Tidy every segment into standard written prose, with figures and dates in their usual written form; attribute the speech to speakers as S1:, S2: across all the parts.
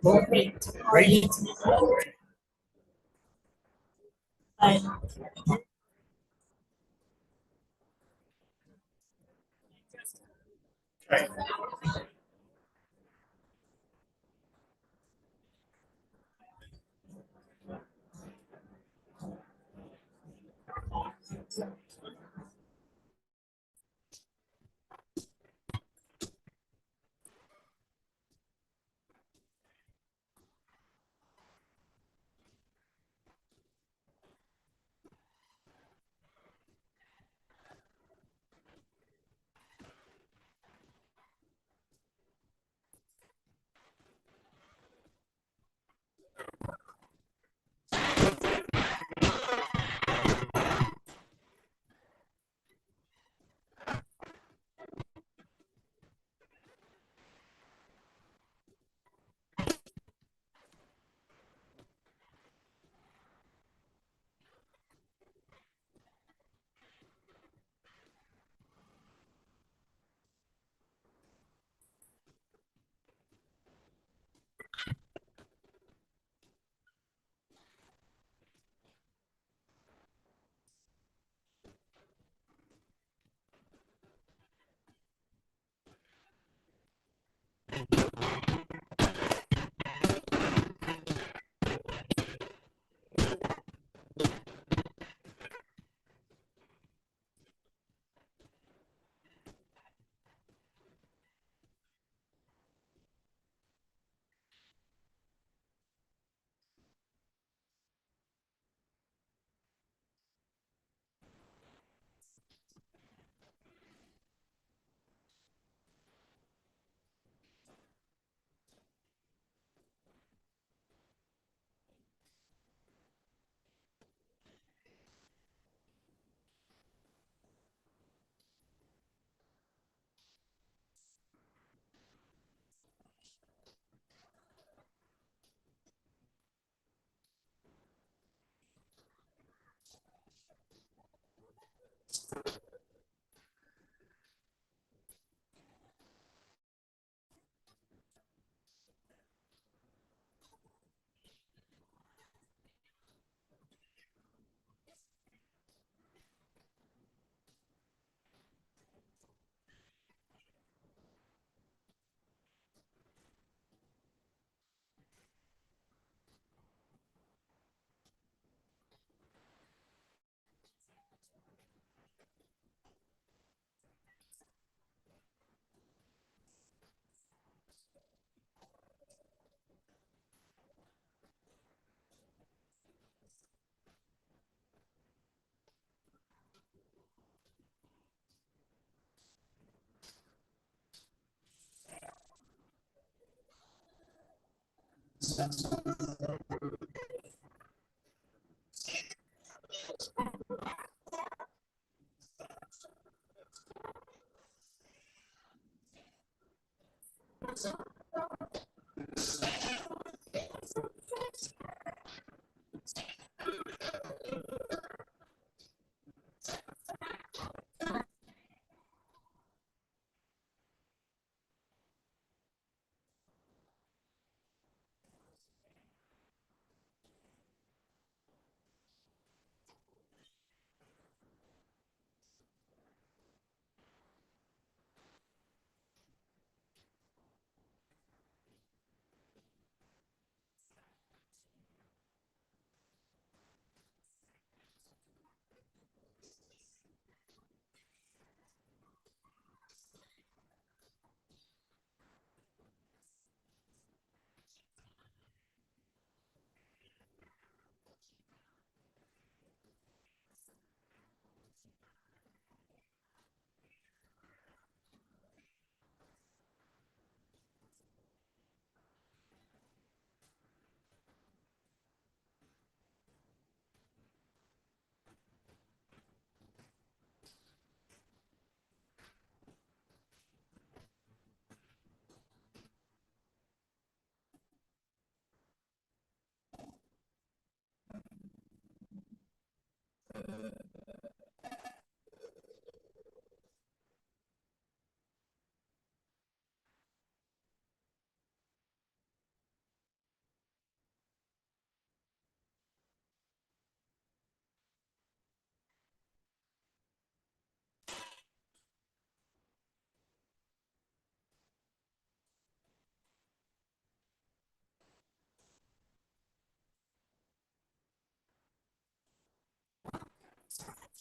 S1: Great. Great. Bye.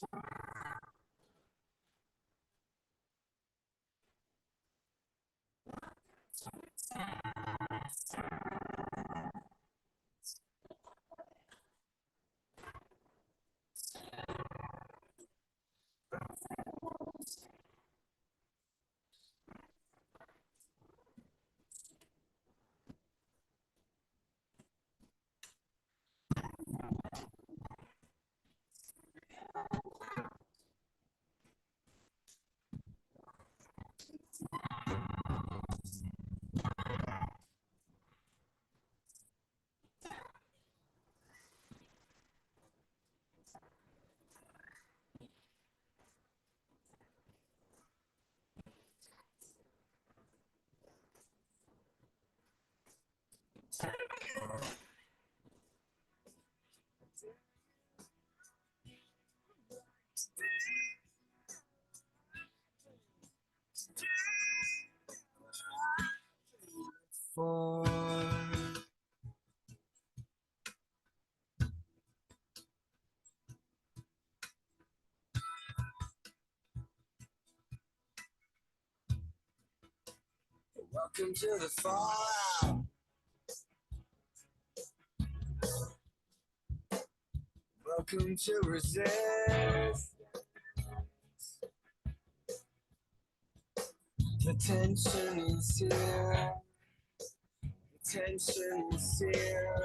S2: For welcome to the fallout. Welcome to resist. The tension is here. The tension is here.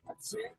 S2: That's it.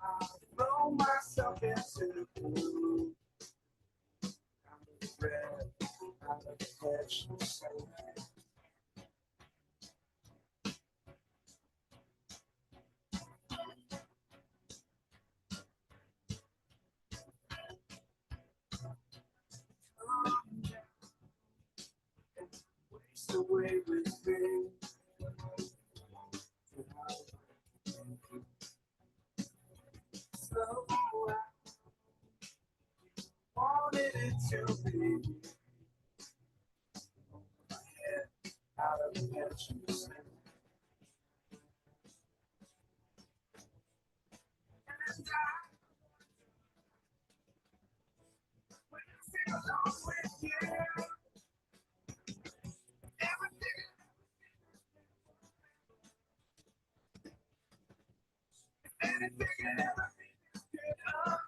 S2: I throw myself into the blue. I'm red, I'm a catch. gets away with me. So I wanted it to be. My head out of the pension. And when I feel alone with you, everything, anything and everything is good.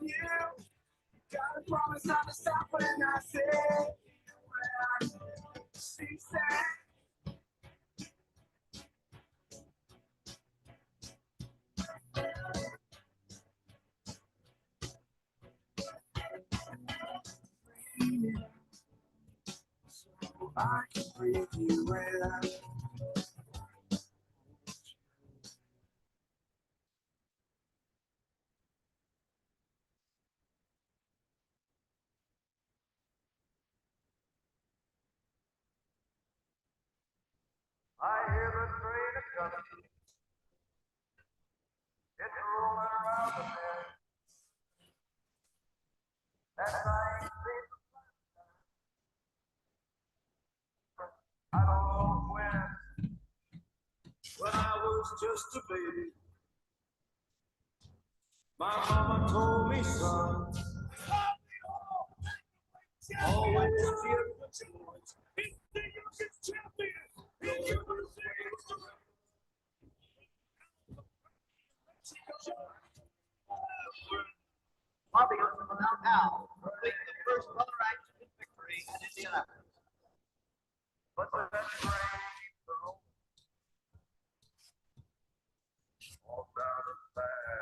S2: You gotta promise not to stop when I say when she said. So I can breathe you in. I hear the train is coming. It's rolling around the bend. And I ain't seen the sun. I don't know when I was just a baby. My mama told me, son, always be a good choice. He's the youngest champion. He's the
S3: Bobby Hutchinson now complete the first color action victory in Indianapolis.
S2: but the best rain, all down the bad.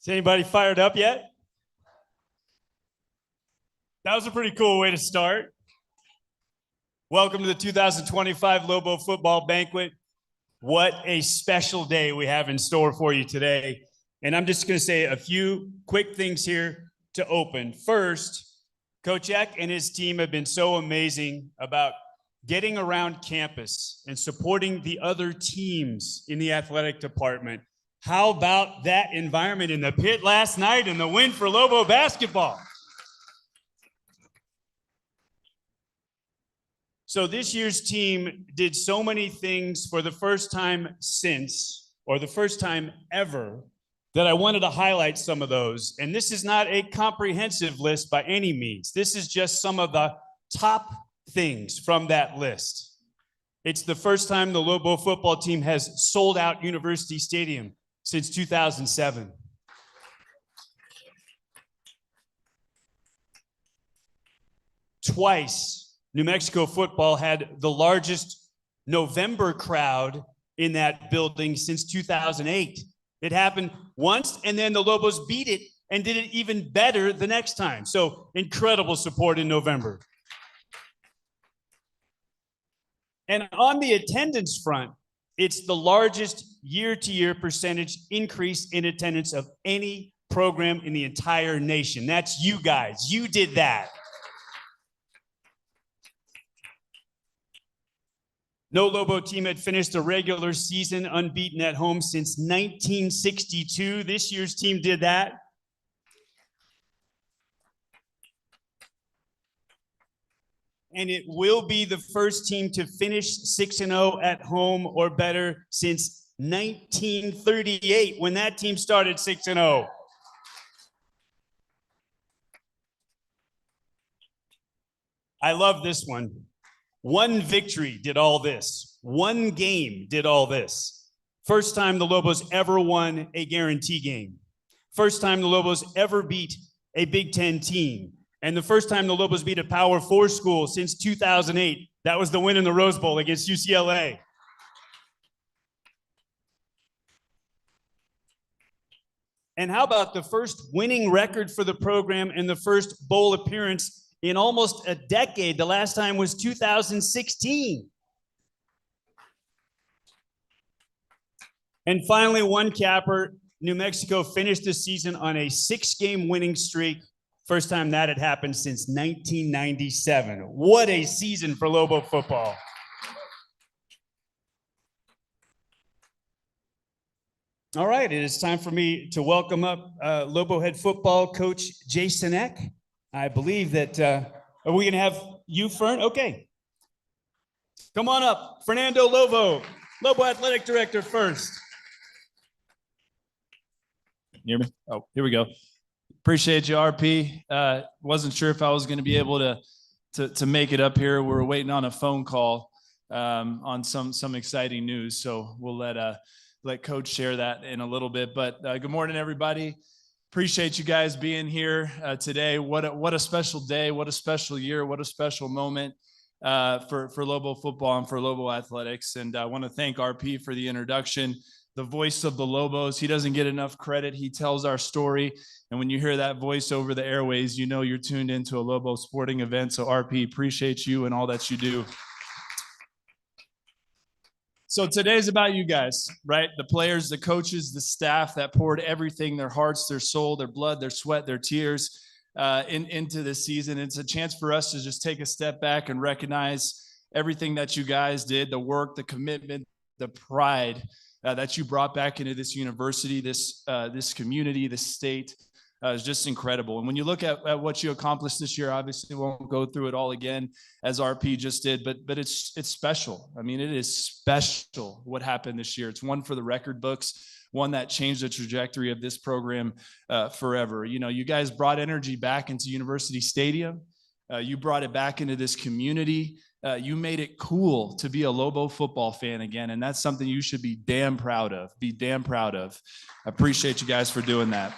S4: Is anybody fired up yet? That was a pretty cool way to start. Welcome to the 2025 Lobo Football Banquet. What a special day we have in store for you today. And I'm just going to say a few quick things here to open. First, Coach Eck and his team have been so amazing about getting around campus and supporting the other teams in the athletic department. How about that environment in the pit last night and the win for Lobo basketball? So this year's team did so many things for the first time since, or the first time ever, that I wanted to highlight some of those. And this is not a comprehensive list by any means. This is just some of the top things from that list. It's the first time the Lobo football team has sold out University Stadium since 2007. Twice, New Mexico football had the largest November crowd in that building since 2008. It happened once, and then the Lobos beat it and did it even better the next time. So incredible support in November. And on the attendance front, It's the largest year-to-year percentage increase in attendance of any program in the entire nation. That's you guys. You did that. No Lobo team had finished a regular season unbeaten at home since 1962. This year's team did that. And it will be the first team to finish 6-0 at home or better since 1938, when that team started 6-0. I love this one. One victory did all this. One game did all this. First time the Lobos ever won a guarantee game. First time the Lobos ever beat a Big Ten team. And the first time the Lobos beat a Power 4 school since 2008. That was the win in the Rose Bowl against UCLA. And how about the first winning record for the program and the first bowl appearance in almost a decade? The last time was 2016. And finally, one capper, New Mexico finished the season on a 6-game winning streak. First time that had happened since 1997. What a season for Lobo football. All right, it is time for me to welcome up Lobo head football coach Jason Eck. I believe that, are we going to have you, Fern? Okay. Come on up. Fernando Lobo, Lobo athletic director first.
S5: You hear me? Oh, here we go. Appreciate you, RP. Wasn't sure if I was going to be able to make it up here. We're waiting on a phone call on some exciting news. So we'll let Coach share that in a little bit. But good morning, everybody. Appreciate you guys being here today. What a special day. What a special year. What a special moment for Lobo football and for Lobo athletics. And I want to thank RP for the introduction. The voice of the Lobos. He doesn't get enough credit. He tells our story. And when you hear that voice over the airways, you know you're tuned into a Lobo sporting event. So RP, appreciate you and all that you do. So today's about you guys, right? The players, the coaches, the staff that poured everything, their hearts, their soul, their blood, their sweat, their tears into this season. It's a chance for us to just take a step back and recognize everything that you guys did, the work, the commitment, the pride that you brought back into this university, this community, this state. Is just incredible. And when you look at what you accomplished this year, obviously we won't go through it all again as RP just did, but it's special. I mean, it is special what happened this year. It's one for the record books, one that changed the trajectory of this program forever. You know, you guys brought energy back into University Stadium. You brought it back into this community. You made it cool to be a Lobo football fan again, and that's something you should be damn proud of. Be damn proud of. I appreciate you guys for doing that.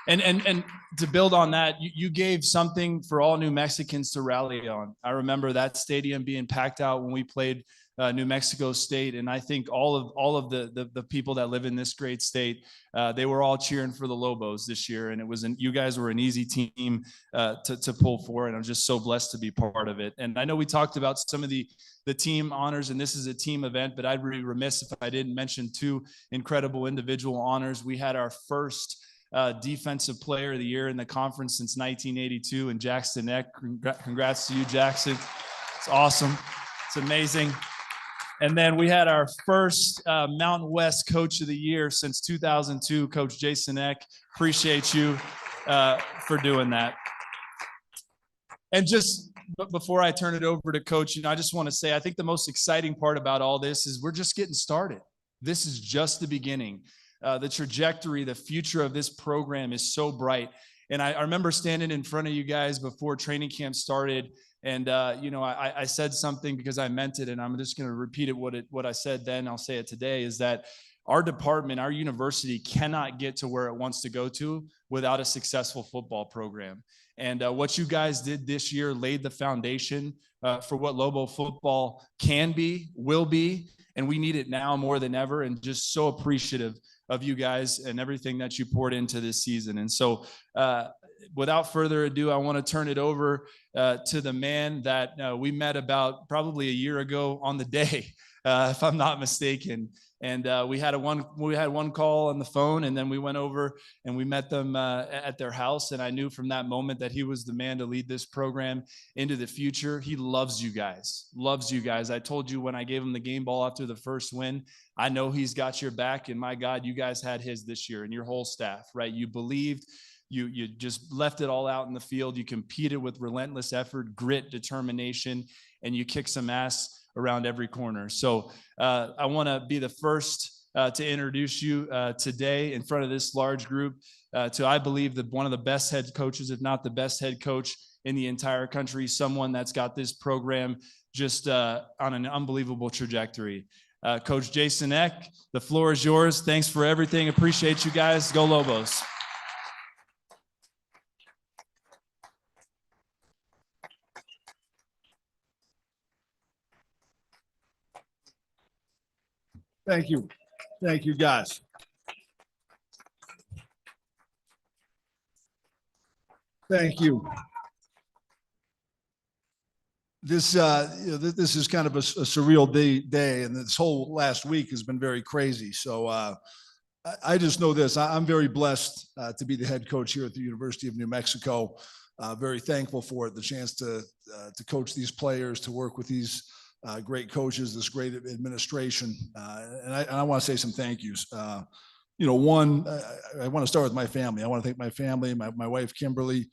S5: And to build on that, you gave something for all New Mexicans to rally on. I remember that stadium being packed out when we played New Mexico State, and I think all of the people that live in this great state, they were all cheering for the Lobos this year, and you guys were an easy team to pull for, and I'm just so blessed to be part of it. And I know we talked about some of the team honors, and this is a team event, but I'd be remiss if I didn't mention two incredible individual honors. We had our first defensive player of the year in the conference since 1982, and Jackson Eck. Congrats to you, Jackson. It's awesome. It's amazing. And then we had our first Mountain West Coach of the Year since 2002, Coach Jason Eck. Appreciate you for doing that. And just before I turn it over to Coach, I just want to say, I think the most exciting part about all this is we're just getting started. This is just the beginning. The trajectory, the future of this program is so bright. And I remember standing in front of you guys before training camp started. And, I said something because I meant it. And I'm just going to repeat it. What I said then, I'll say it today, is that our department, our university cannot get to where it wants to go to without a successful football program. And what you guys did this year laid the foundation for what Lobo football can be, will be. And we need it now more than ever. And just so appreciative of you guys and everything that you poured into this season. And so without further ado, I want to turn it over to the man that we met about probably a year ago on the day if I'm not mistaken. And we had one call on the phone, and then we went over and we met them at their house. And I knew from that moment that he was the man to lead this program into the future. He loves you guys, loves you guys. I told you when I gave him the game ball after the first win, I know he's got your back. And my God, you guys had his this year, and your whole staff, right? You believed. You just left it all out in the field. You competed with relentless effort, grit, determination, and you kicked some ass around every corner. So I want to be the first to introduce you today in front of this large group to, I believe, one of the best head coaches, if not the best head coach in the entire country, someone that's got this program just on an unbelievable trajectory. Coach Jason Eck, the floor is yours. Thanks for everything. Appreciate you guys. Go Lobos.
S6: Thank you. Thank you, guys. Thank you. This this is kind of a surreal day, and this whole last week has been very crazy. So I just know this. I'm very blessed to be the head coach here at the University of New Mexico. Very thankful for it, the chance to coach these players, to work with these great coaches, this great administration. And I want to say some thank yous. One, I want to start with my family. I want to thank my family, my wife, Kimberly.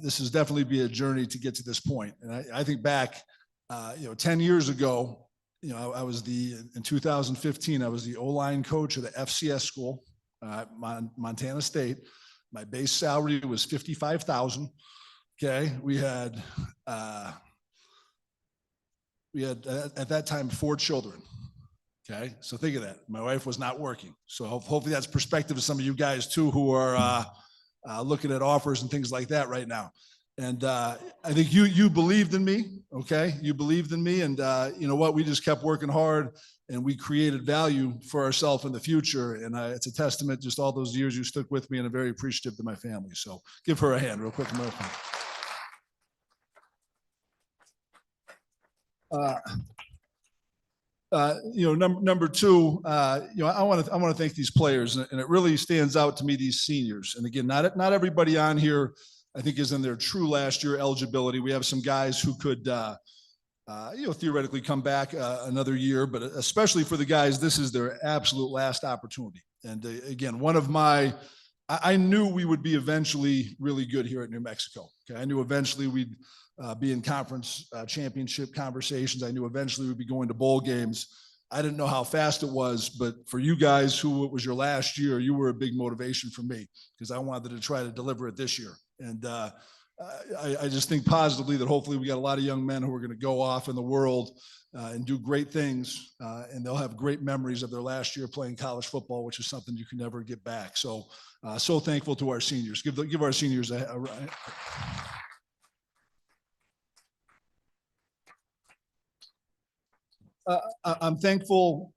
S6: This has definitely been a journey to get to this point. And I think back, 10 years ago, I was in 2015, I was the O-line coach of the FCS school, Montana State. My base salary was $55,000. Okay. We had at that time 4 children. Okay. So think of that. My wife was not working. So hopefully that's perspective to some of you guys too, who are looking at offers and things like that right now. And I think you believed in me. Okay. You believed in me. And you know what? We just kept working hard, and we created value for ourselves in the future. And it's a testament, just all those years you stuck with me, and I'm very appreciative to my family. So give her a hand real quick. Number two, I want to thank these players, and it really stands out to me, these seniors. And again, not everybody on here, I think, is in their true last year eligibility. We have some guys who could, theoretically come back another year, but especially for the guys, this is their absolute last opportunity. And again, I knew we would be eventually really good here at New Mexico. Okay, I knew eventually we'd be in conference championship conversations. I knew eventually we'd be going to bowl games. I didn't know how fast it was, but for you guys who it was your last year, you were a big motivation for me, because I wanted to try to deliver it this year. And I just think positively that hopefully we got a lot of young men who are going to go off in the world and do great things, and they'll have great memories of their last year playing college football, which is something you can never get back. So thankful to our seniors. Give our seniors a I'm thankful.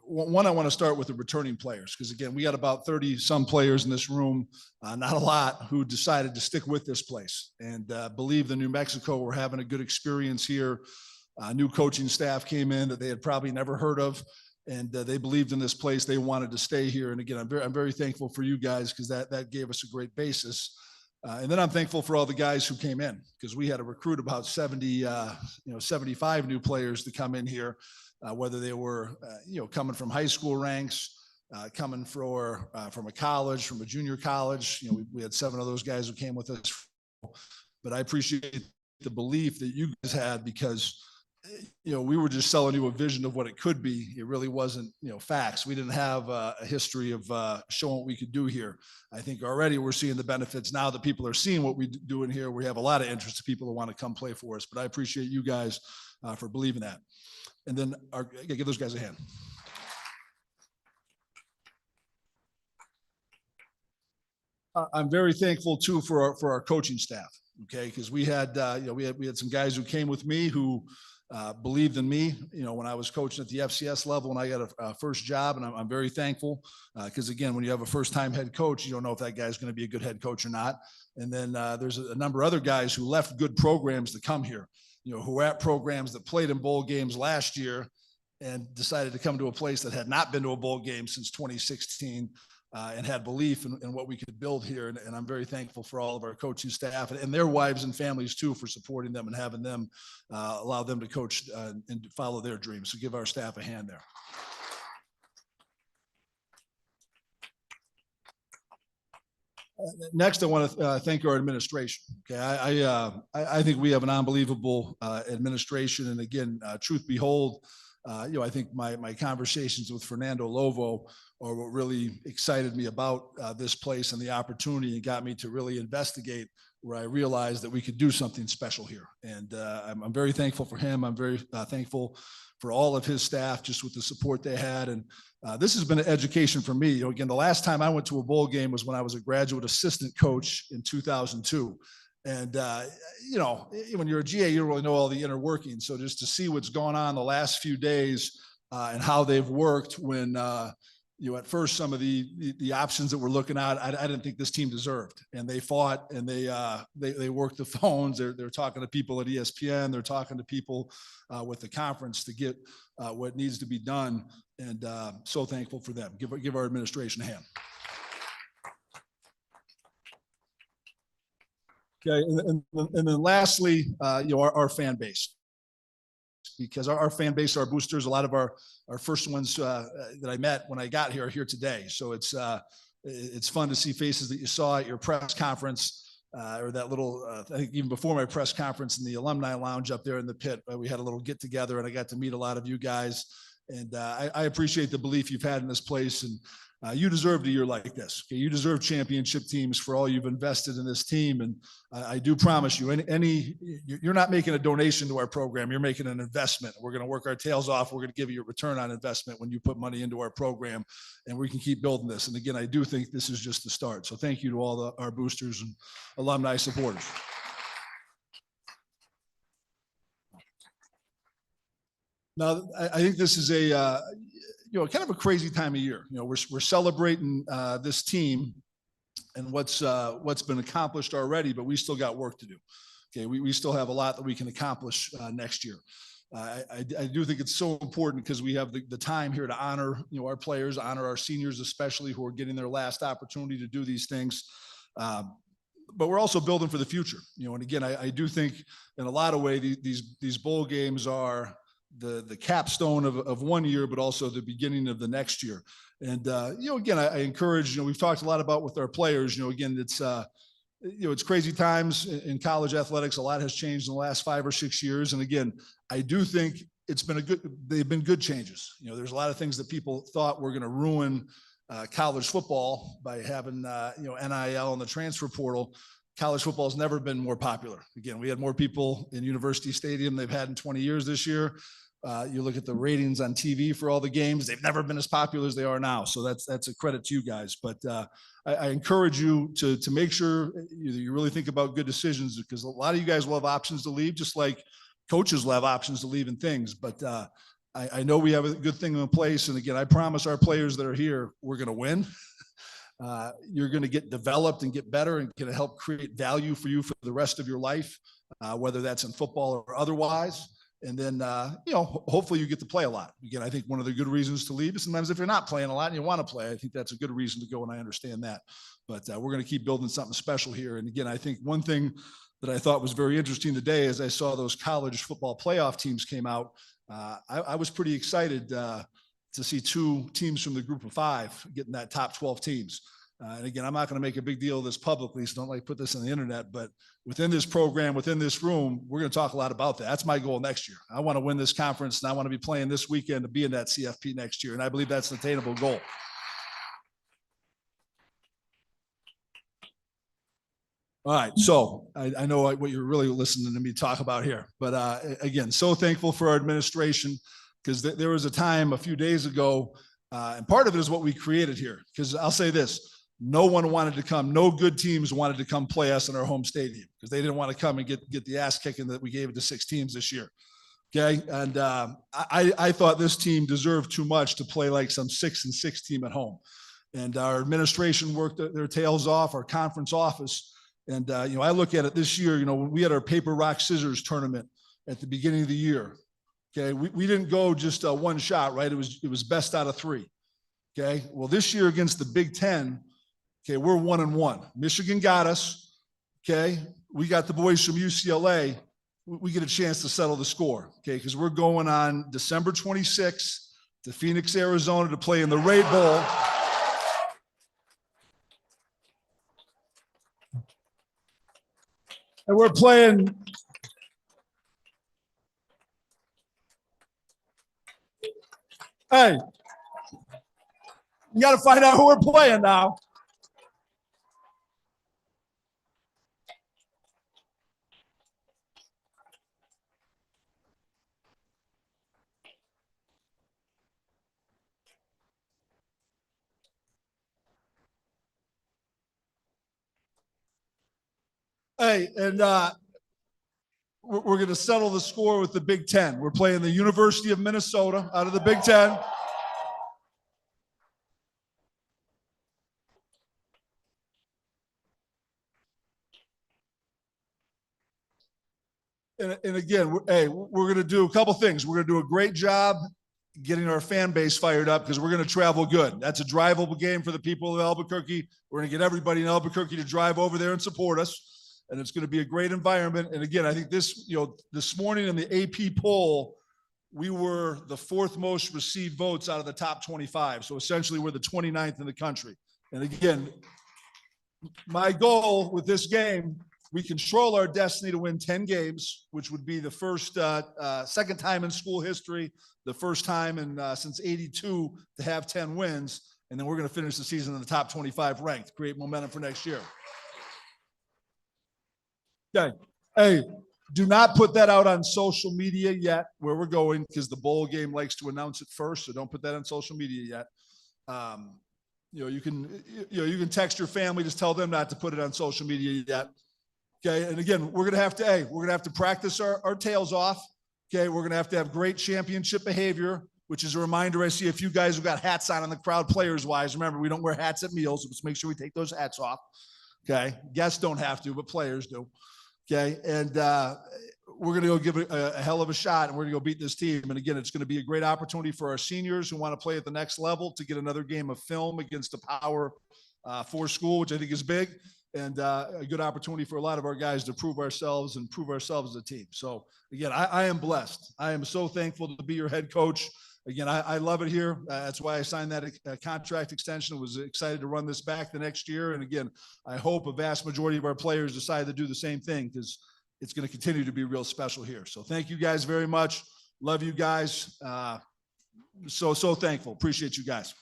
S6: One, I want to start with the returning players, because again, we got about 30 some players in this room, not a lot, who decided to stick with this place and believe in New Mexico. We're having a good experience here. New coaching staff came in that they had probably never heard of, and they believed in this place. They wanted to stay here. And again, I'm very thankful for you guys, because that gave us a great basis. And then I'm thankful for all the guys who came in, because we had to recruit about 75 new players to come in here, whether they were, coming from high school ranks, coming from a college, from a junior college. We had 7 of those guys who came with us. But I appreciate the belief that you guys had, because we were just selling you a vision of what it could be. It really wasn't, facts. We didn't have a history of showing what we could do here. I think already we're seeing the benefits now that people are seeing what we do in here. We have a lot of interest of people who want to come play for us, but I appreciate you guys for believing that. And then give those guys a hand. I'm very thankful too for our coaching staff. Okay. Because we had some guys who came with me who believed in me, when I was coaching at the FCS level, and I got a first job, and I'm very thankful, because again, when you have a first-time head coach, you don't know if that guy's going to be a good head coach or not. And then there's a number of other guys who left good programs to come here, who were at programs that played in bowl games last year, and decided to come to a place that had not been to a bowl game since 2016 and had belief in what we could build here. And I'm very thankful for all of our coaching staff and their wives and families too for supporting them and having them allow them to coach and follow their dreams. So give our staff a hand there. Next, I want to thank our administration. Okay, I think we have an unbelievable administration, and again, truth behold, I think my conversations with Fernando Lovo are what really excited me about this place and the opportunity, and got me to really investigate, where I realized that we could do something special here. And I'm very thankful for him. I'm very thankful for all of his staff, just with the support they had. And this has been an education for me. Again, the last time I went to a bowl game was when I was a graduate assistant coach in 2002. And, when you're a GA, you don't really know all the inner workings. So just to see what's gone on the last few days and how they've worked when, at first some of the options that we're looking at, I didn't think this team deserved. And they fought and they worked the phones. They're talking to people at ESPN. They're talking to people with the conference to get what needs to be done. And so thankful for them. Give our administration a hand. Okay, and then lastly, our fan base, because our fan base, our boosters, a lot of our first ones that I met when I got here are here today. So it's fun to see faces that you saw at your press conference or that little, I think even before my press conference in the alumni lounge up there in the pit, we had a little get together and I got to meet a lot of you guys. And I appreciate the belief you've had in this place, and you deserve a year like this. Okay? You deserve championship teams for all you've invested in this team. And I do promise you, you're not making a donation to our program. You're making an investment. We're going to work our tails off. We're going to give you a return on investment when you put money into our program, and we can keep building this. And again, I do think this is just the start. So thank you to all our boosters and alumni supporters. Now, I think this is a kind of a crazy time of year. We're celebrating this team and what's been accomplished already, but we still got work to do. Okay, we still have a lot that we can accomplish next year. I do think it's so important because we have the time here to honor our players, honor our seniors especially, who are getting their last opportunity to do these things. But we're also building for the future. And again, I do think in a lot of ways these bowl games are the capstone of one year, but also the beginning of the next year. And, again, I encourage, we've talked a lot about with our players, again, it's crazy times in college athletics. A lot has changed in the last 5 or 6 years. And again, I do think they've been good changes. There's a lot of things that people thought were going to ruin college football by having, NIL and the transfer portal. College football has never been more popular. Again, we had more people in University Stadium they've had in 20 years this year. You look at the ratings on TV for all the games, they've never been as popular as they are now. So that's a credit to you guys. But I encourage you to make sure you really think about good decisions, because a lot of you guys will have options to leave, just like coaches will have options to leave and things. But I know we have a good thing in place. And again, I promise our players that are here, we're going to win. You're going to get developed and get better and going to help create value for you for the rest of your life, whether that's in football or otherwise. And then, hopefully you get to play a lot. Again, I think one of the good reasons to leave is sometimes if you're not playing a lot and you want to play, I think that's a good reason to go, and I understand that. But we're going to keep building something special here. And again, I think one thing that I thought was very interesting today as I saw those college football playoff teams came out, I was pretty excited to see 2 teams from the group of 5 getting that top 12 teams. And again, I'm not going to make a big deal of this publicly, so don't put this on the internet, but within this program, within this room, we're going to talk a lot about that. That's my goal next year. I want to win this conference, and I want to be playing this weekend to be in that CFP next year. And I believe that's an attainable goal. All right. So I know what you're really listening to me talk about here, but again, so thankful for our administration, because there was a time a few days ago, and part of it is what we created here, because I'll say this. No one wanted to come. No good teams wanted to come play us in our home stadium because they didn't want to come and get the ass kicking that we gave it to 6 teams this year. Okay. And I thought this team deserved too much to play like some 6-6 team at home. And our administration worked their tails off, our conference office. And, I look at it this year, when we had our paper, rock, scissors tournament at the beginning of the year. Okay, we didn't go just one shot, right? It was best out of 3. Okay, well, this year against the Big Ten, okay, we're 1-1. Michigan got us. Okay, we got the boys from UCLA. We get a chance to settle the score. Okay, because we're going on December 26th to Phoenix, Arizona to play in the Raid Bowl. And we're playing. Hey, you got to find out who we're playing now. Hey, and we're going to settle the score with the Big Ten. We're playing the University of Minnesota out of the Big Ten. And again, we're going to do a couple things. We're going to do a great job getting our fan base fired up because we're going to travel good. That's a drivable game for the people of Albuquerque. We're going to get everybody in Albuquerque to drive over there and support us. And it's going to be a great environment. And again, I think this morning in the AP poll, we were the 4th most received votes out of the top 25. So essentially we're the 29th in the country. And again, my goal with this game, we control our destiny to win 10 games, which would be the second time in school history, the first time since '82 to have 10 wins. And then we're going to finish the season in the top 25 ranked, create momentum for next year. Okay. Hey, do not put that out on social media yet where we're going because the bowl game likes to announce it first. So don't put that on social media yet. You can text your family, just tell them not to put it on social media yet. Okay. And again, we're going to have to practice our tails off. Okay. We're going to have great championship behavior, which is a reminder. I see a few guys who got hats on the crowd players wise. Remember, we don't wear hats at meals. So let's make sure we take those hats off. Okay. Guests don't have to, but players do. Okay. And we're going to go give it a hell of a shot and we're going to go beat this team. And again, it's going to be a great opportunity for our seniors who want to play at the next level to get another game of film against a Power 4 school, which I think is big. And a good opportunity for a lot of our guys to prove ourselves as a team. So again, I am blessed. I am so thankful to be your head coach. Again, I love it here. That's why I signed that contract extension. I was excited to run this back the next year. And again, I hope a vast majority of our players decide to do the same thing because it's going to continue to be real special here. So thank you guys very much. Love you guys. So thankful. Appreciate you guys.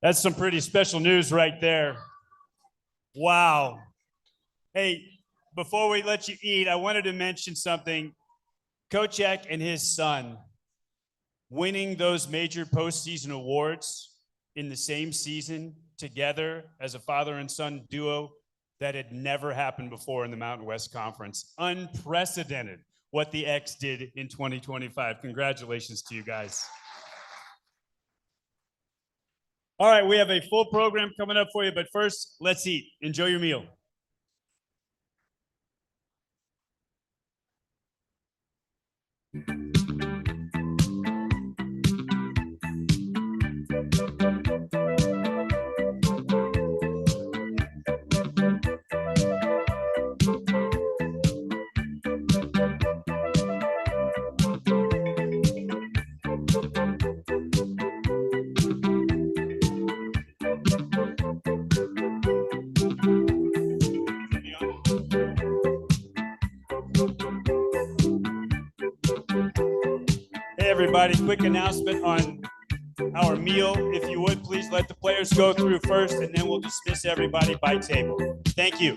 S4: That's some pretty special news right there. Wow. Hey, before we let you eat, I wanted to mention something. Coach Eck and his son winning those major postseason awards in the same season together as a father and son duo, that had never happened before in the Mountain West Conference. Unprecedented what the Ecks did in 2025. Congratulations to you guys. All right, we have a full program coming up for you, but first, let's eat. Enjoy your meal. Everybody, quick announcement on our meal. If you would, please let the players go through first, and then we'll dismiss everybody by table. Thank you.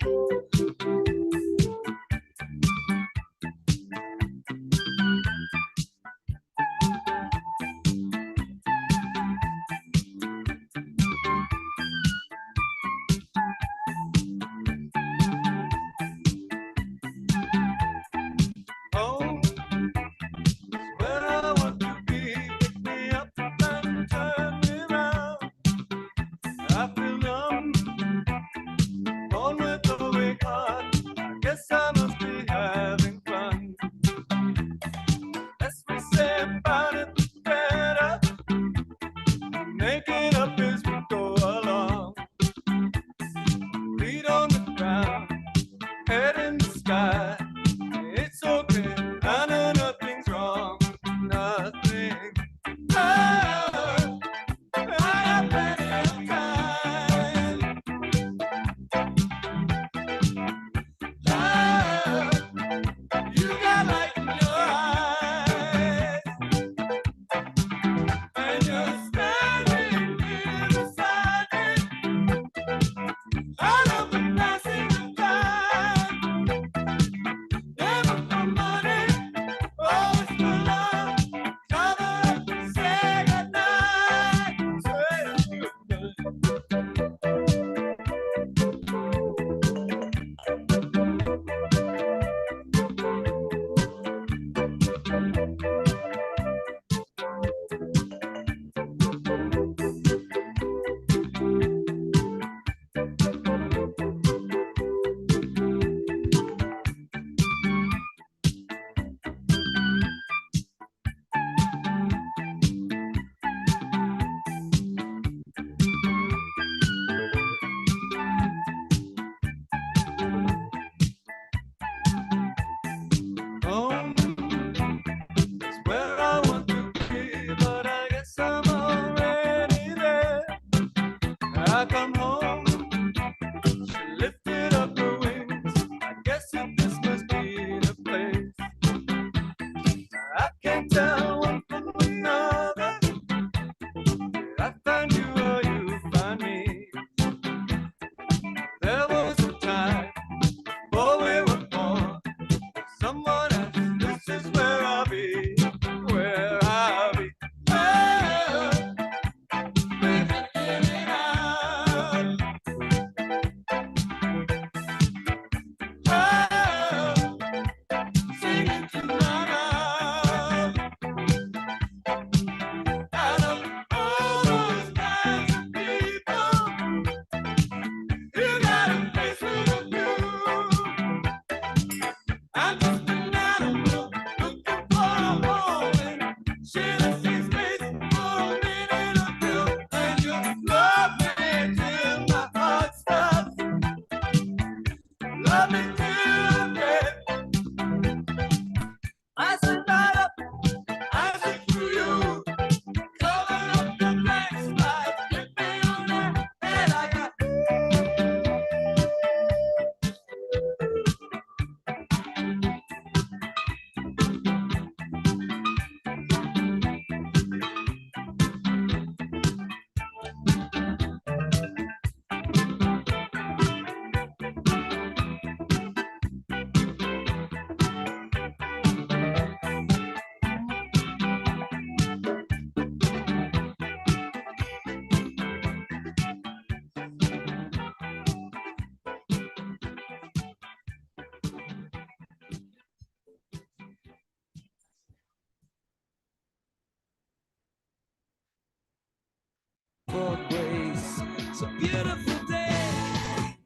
S2: Broadway's. It's a beautiful day.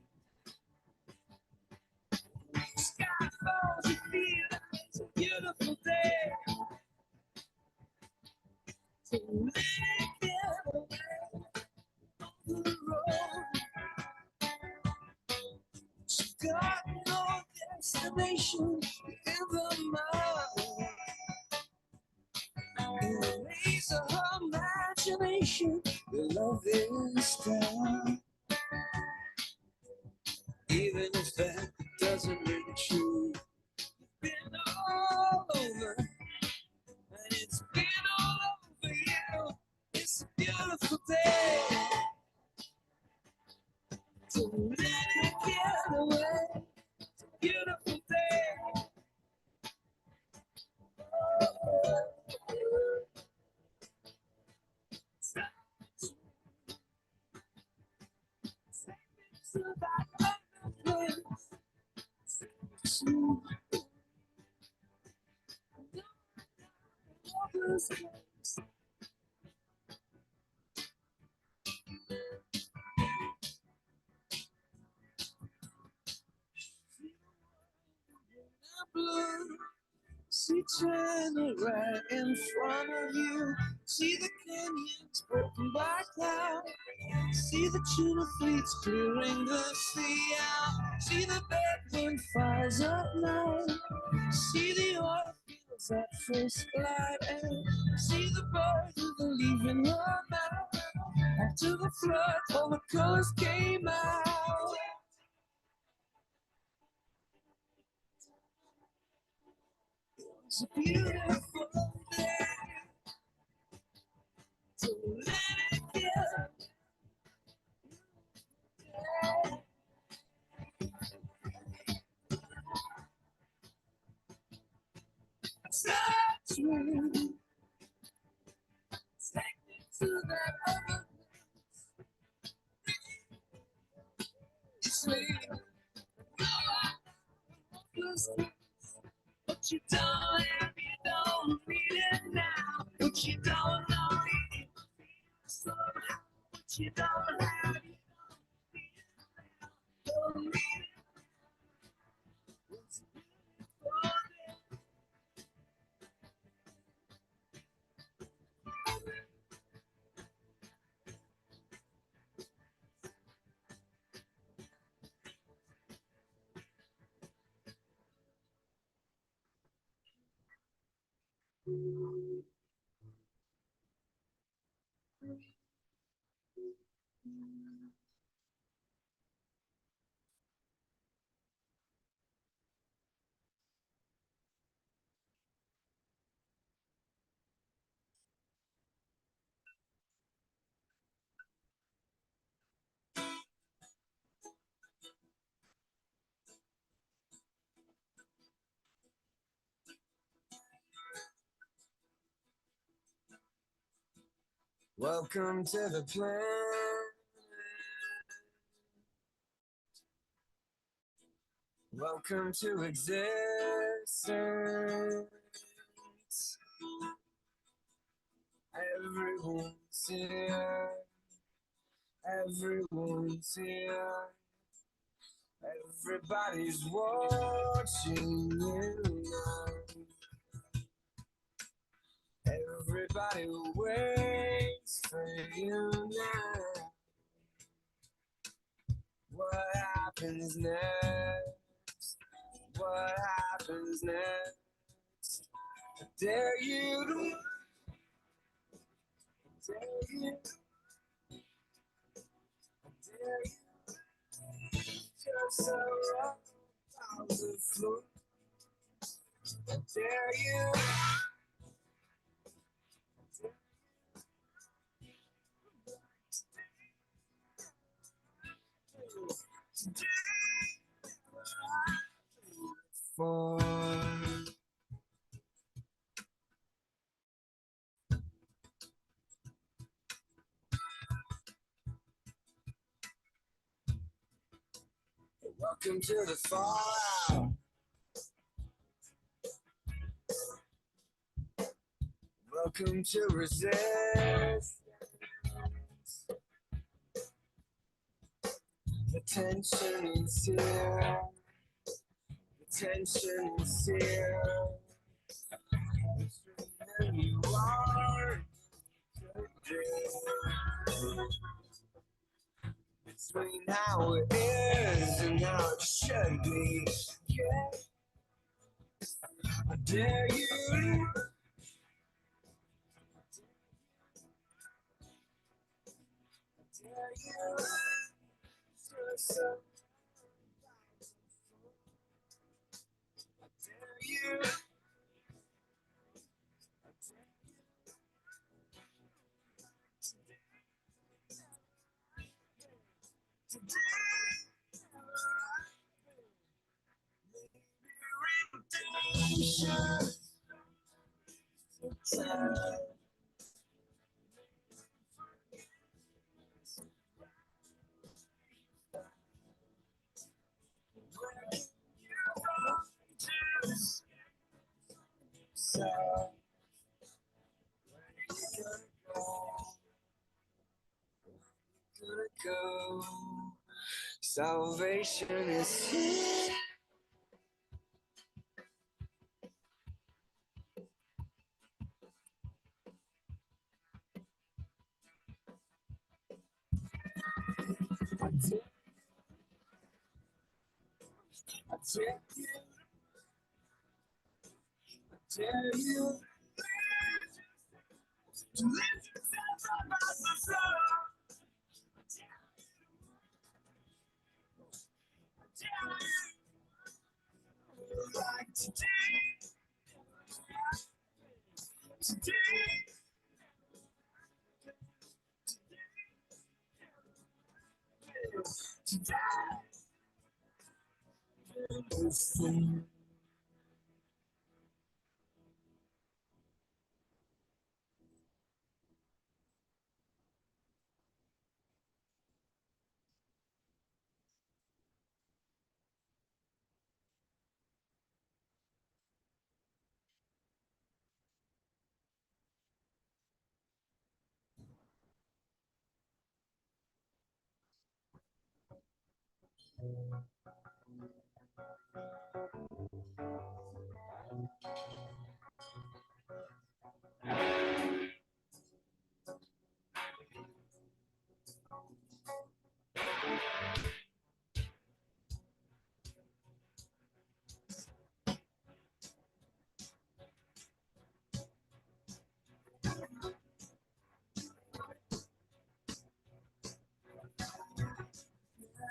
S2: Sky falls, you feel it's a beautiful day. So let it get away on the road. She's got no destination in the mind. In the maze of her imagination, the love is down. Even if that doesn't ring true, been all over, and it's been all over you. It's a beautiful day. So let it get away. It's a beautiful day. Blue. See China right in front of you. See the canyons broken by cloud. See the tuna fleets clearing the sea out. See the bedroom fires at night. See the oil fields at first light. And see the bird with the leaf in her mouth. After the flood, all the colors came out. It's a beautiful day. So let it get. Touch me. Take me to that other place. No, I'm hopeless. But you don't have, you don't need it now. But you don't know it somehow. But you don't have, you don't need it. It's a beautiful day. Welcome to the planet. Welcome to existence. Everyone's here. Everyone's here. Everybody's watching you now. Everybody waits for you now. What happens next? What happens next? I dare you to dare you. I dare you. Just around the floor. I dare you. For welcome to the fallout. Welcome to resistance. tension is here. The tension is here. And you are between how it is and how it should be. Yeah. I dare you. Dare you. So, I dare you. So, gonna go. Salvation is here. I dare you. I dare you. To lift yourself up as the sun. I dare you. Like today. Today. Today. Today.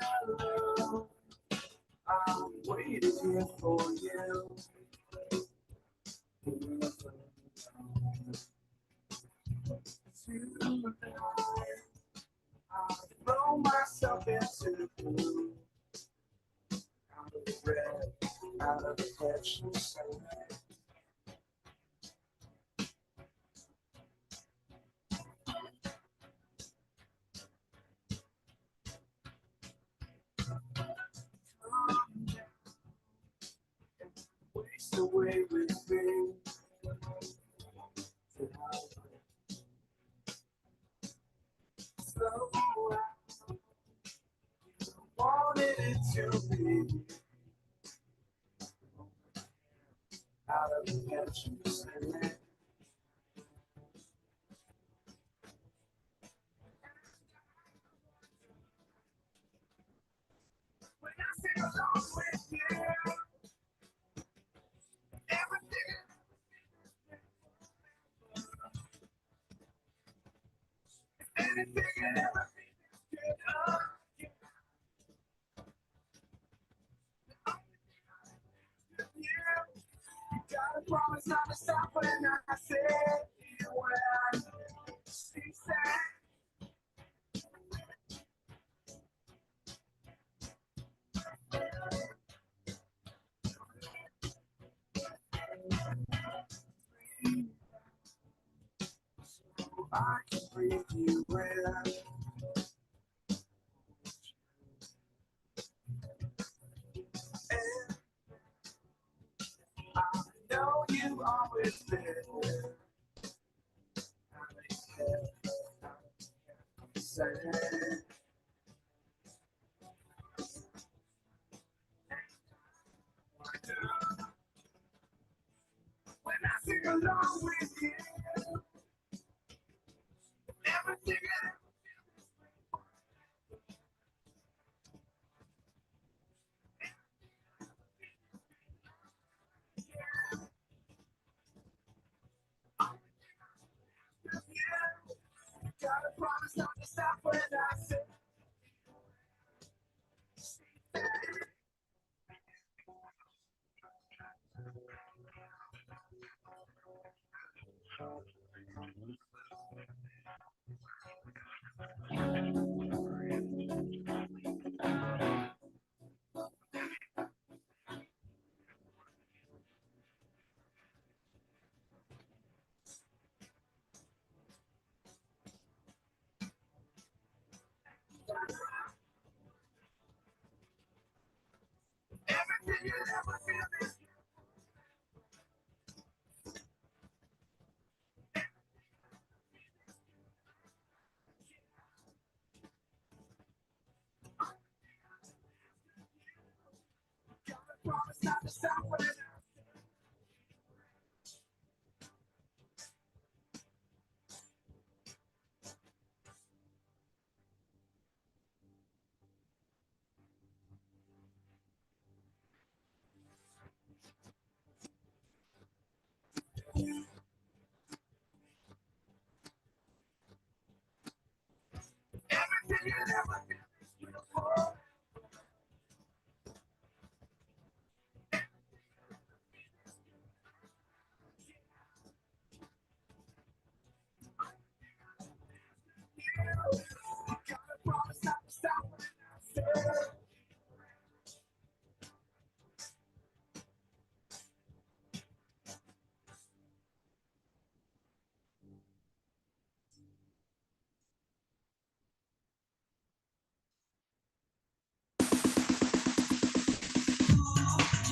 S2: Hello. I'm waiting here for you. Tonight, I'll throw myself into the blue. Out of the red, out of the passion. Waste away with me. Slow down. Wanted it to be out of the passion. When I sing along with you, everything. Anything and everything is good. You gotta promise not to stop when I say you when she said. I can breathe you in. And I know you always been. Sad.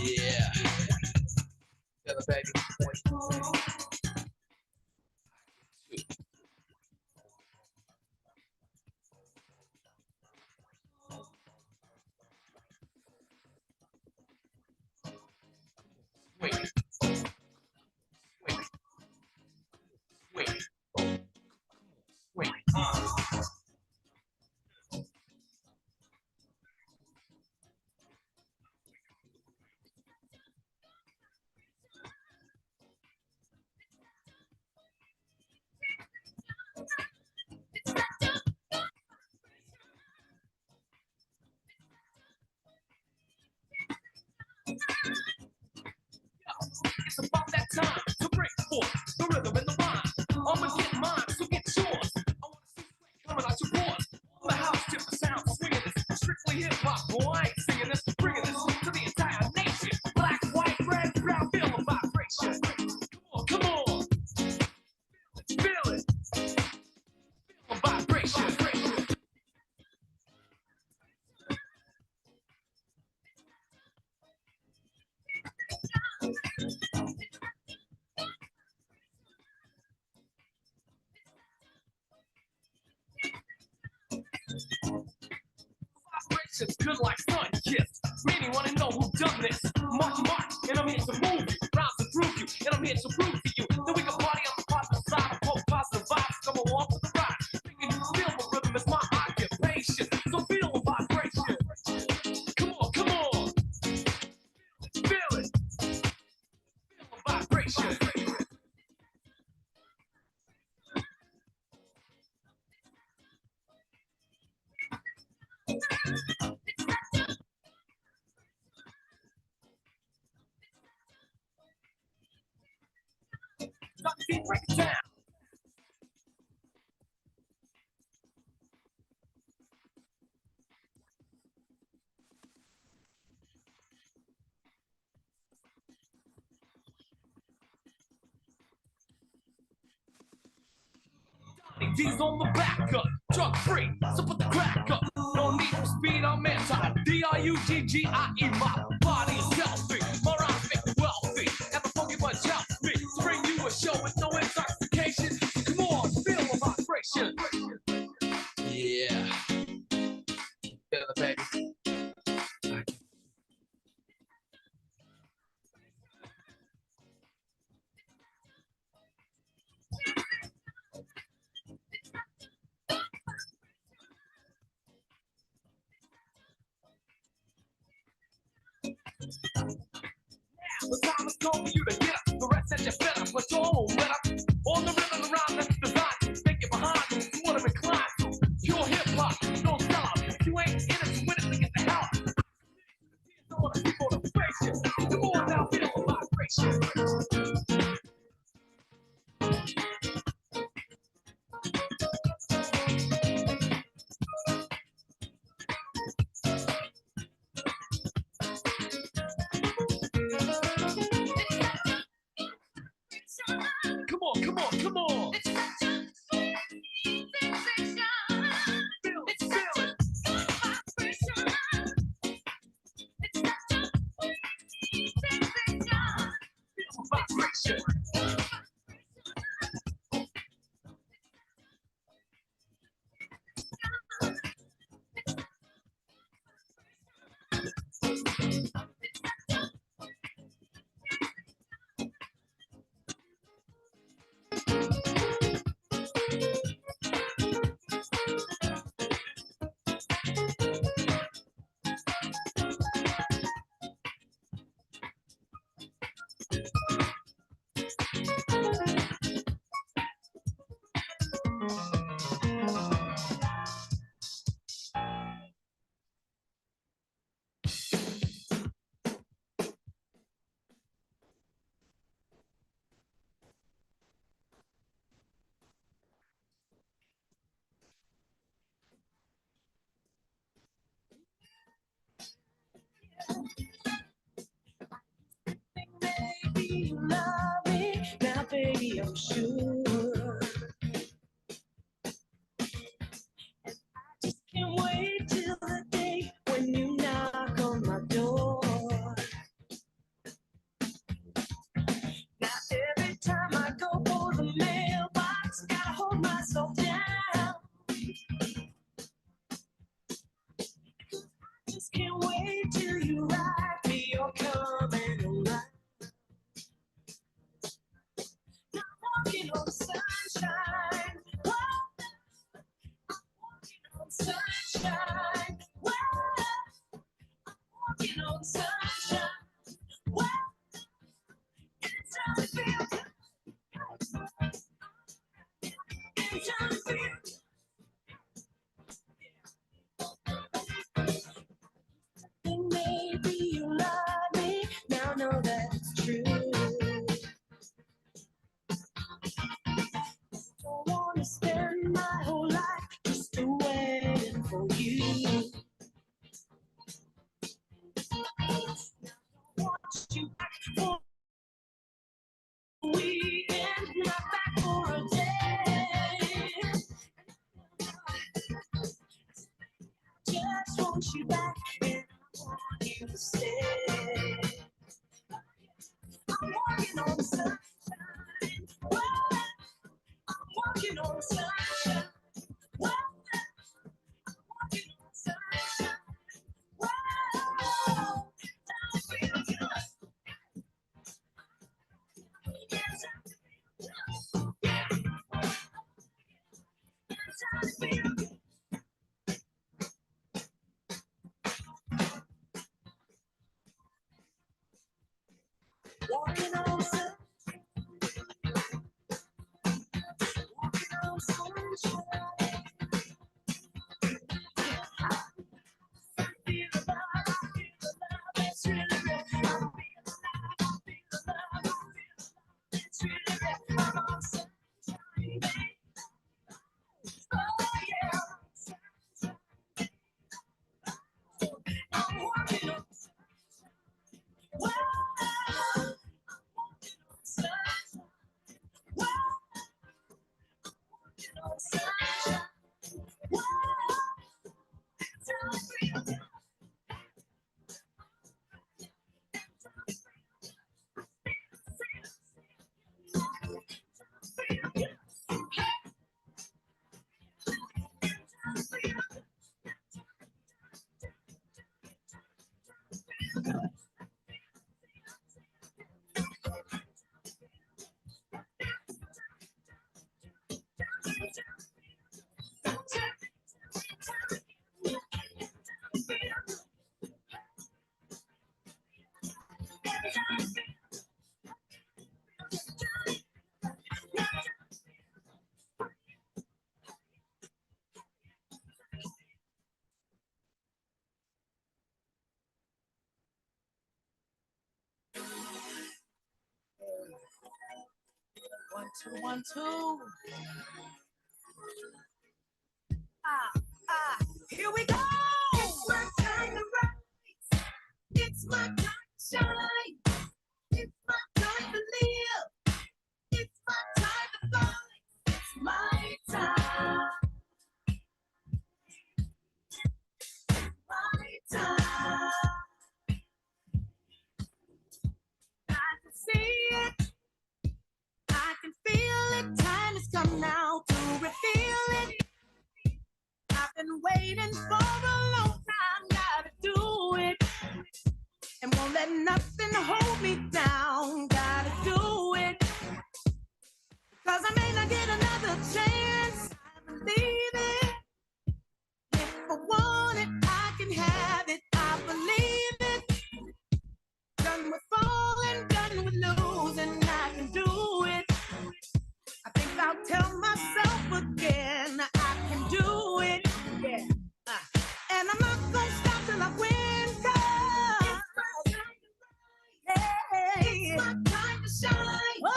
S3: Yeah. Yeah, the baby. Wait. Wait. Wait. Wait. It's about that time to break forth the rhythm and the rhyme. I'ma get mine, so get yours. I wanna see sweat coming out your pores. On the house, tip the sound, swinging this. Strictly hip hop, boy, I ain't singing this. Bringing this to the entire nation. Black, white, red, brown, feel the vibration. Come on, feel it. Feel the vibration. Vibrations good like sun kiss. Many wanna know who done this. Marky Mark, and I'm here to move you, rhymes to prove you, and I'm here to prove to you that we can party on the positive side of both positive vibes. Come along for the ride. Thinking you feel the rhythm is my occupation, so feel the vibration. Come on, come on, feel it. Feel the vibration. Break it down. D's on the back up, drug free, so put the crack up. No need for speed, I'm anti. D-R-U-G-G-I-E, my body is healthy, my rhymes make me wealthy, and the funky bunch helps me to bring you a show with no intoxication. So come on, feel the vibration. Yeah. Feel the baby. The time has come for you to get up. The rest that you better put your own better. On the rhythm, the rhyme that's designed. Take it behind you. You want to be
S2: Maybe you love me now, baby, I'm sure. And I just can't wait till the day when you knock on my door. Now every time I go for the mailbox, gotta hold myself down. Just can't wait till you write me you're coming around. Now I'm walking on sunshine. Whoa. I'm walking on sunshine. Whoa. I'm walking on sunshine. Whoa. It's time to feel good. It's time to feel good. And maybe you love me, now know that it's true. Don't wanna spend my whole life just waiting for you. Want you back for a weekend, not back for a day. Just want you back and I want you to stay. I'm walking on sunshine. Whoa. I'm walking on sunshine. Whoa. I'm walking on sunshine. Whoa. Don't feel good. Yes, I feel good. Walking on sunshine. Walking on sunshine. I feel the love, I feel the love, it's really real. I feel the love, I feel the love, I feel the love, it's really real. I'm on sunshine, baby. Oh yeah, sunshine. I'm walking on sunshine. Whoa, I'm walking on sunshine. Whoa, I'm walking on sunshine. Whoa, it's how I feel good. One, two, 1, 2. Here we go. It's my time to rise. It's my time to shine. It's my time to live. It's my time to fly. It's my time. My time. I can see it.
S7: waiting for a long time, gotta do it. And won't let nothing hold me down, gotta do it. Cause I may not get another chance, I believe it. If I want it, I can have it, I believe it. Done with falling, done with losing, I can do it. I think I'll tell myself again, I can do it, yeah. And I'm not gonna stop till I win, 'cause it's my time to shine. Oh,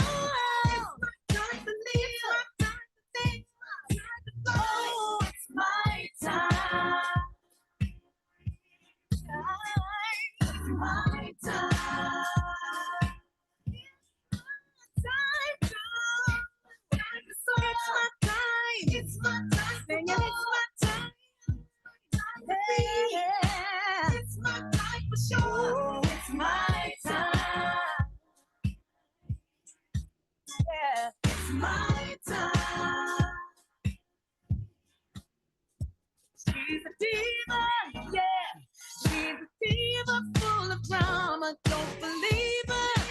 S7: it's my time to live. It's my time to think. It's my time to go. It's my time. It's my time. It's my time, singing, it's my time. Yeah. It's my time for sure. It's my time. Yeah, it's my time. She's a diva, yeah. She's a diva full of drama. Don't believe her.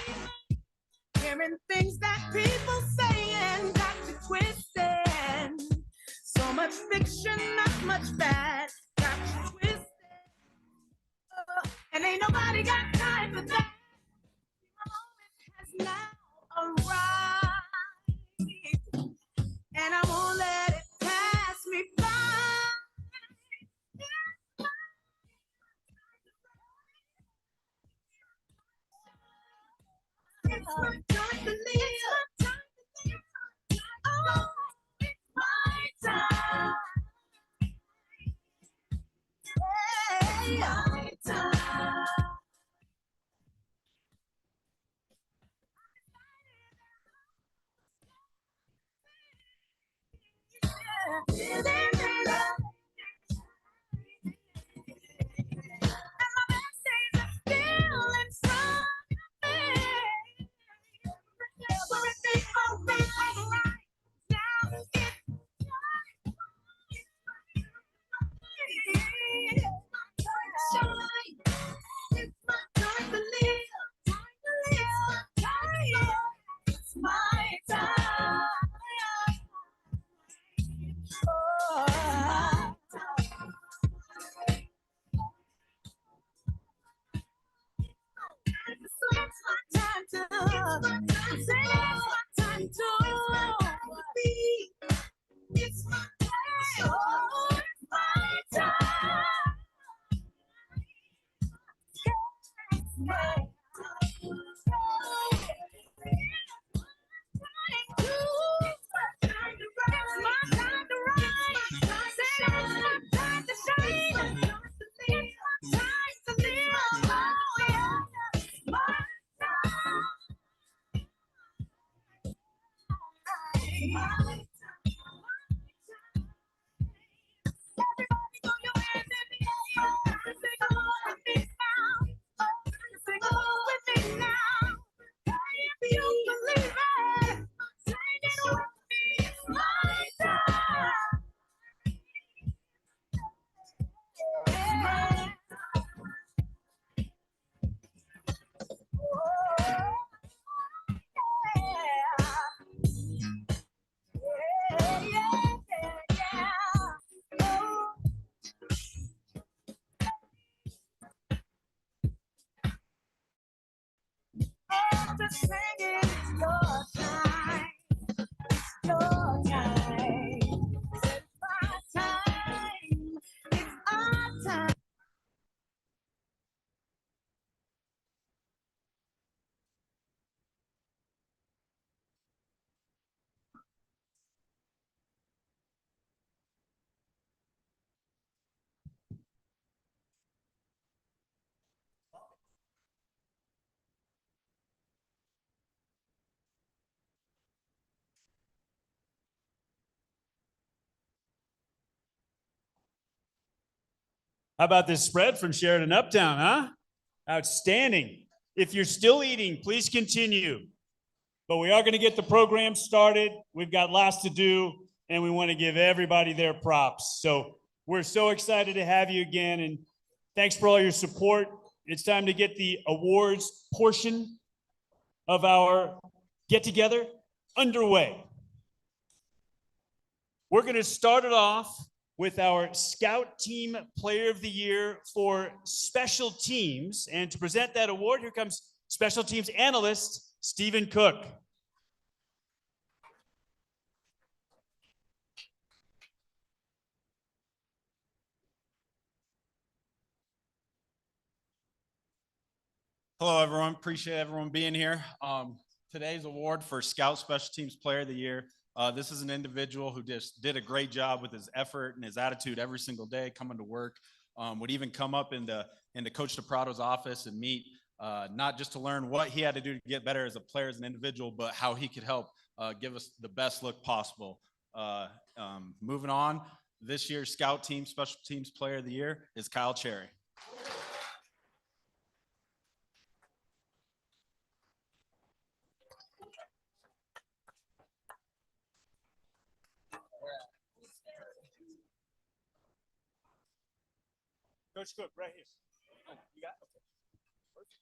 S7: Hearing things that people say and got you twisted. So much fiction, not much bad. Got you twisted. And ain't nobody got time for that. My moment has now arrived. And I won't let it pass me by. It's my time to live. Oh, it's my time. Hey, my time. It's my time. It's my
S4: How about this spread from Sheridan Uptown, huh? Outstanding. If you're still eating, please continue. But we are going to get the program started. We've got lots to do, and we want to give everybody their props. So We're so excited to have you again, and thanks for all your support. It's time to get the awards portion of our get-together underway. We're going to start it off with our Scout Team Player of the Year for Special Teams. And to present that award, here comes Special Teams Analyst Stephen Cook.
S8: Hello, everyone. Appreciate everyone being here. Today's award for Scout Special Teams Player of the Year. This is an individual who just did a great job with his effort and his attitude every single day coming to work. Would even come up into Coach DePrado's office and meet, not just to learn what he had to do to get better as a player, as an individual, but how he could help give us the best look possible. Moving on, this year's Scout Team Special Teams Player of the Year is Kyle Cherry.
S4: Coach Cook, right here. Oh, you got it? Okay. Perfect.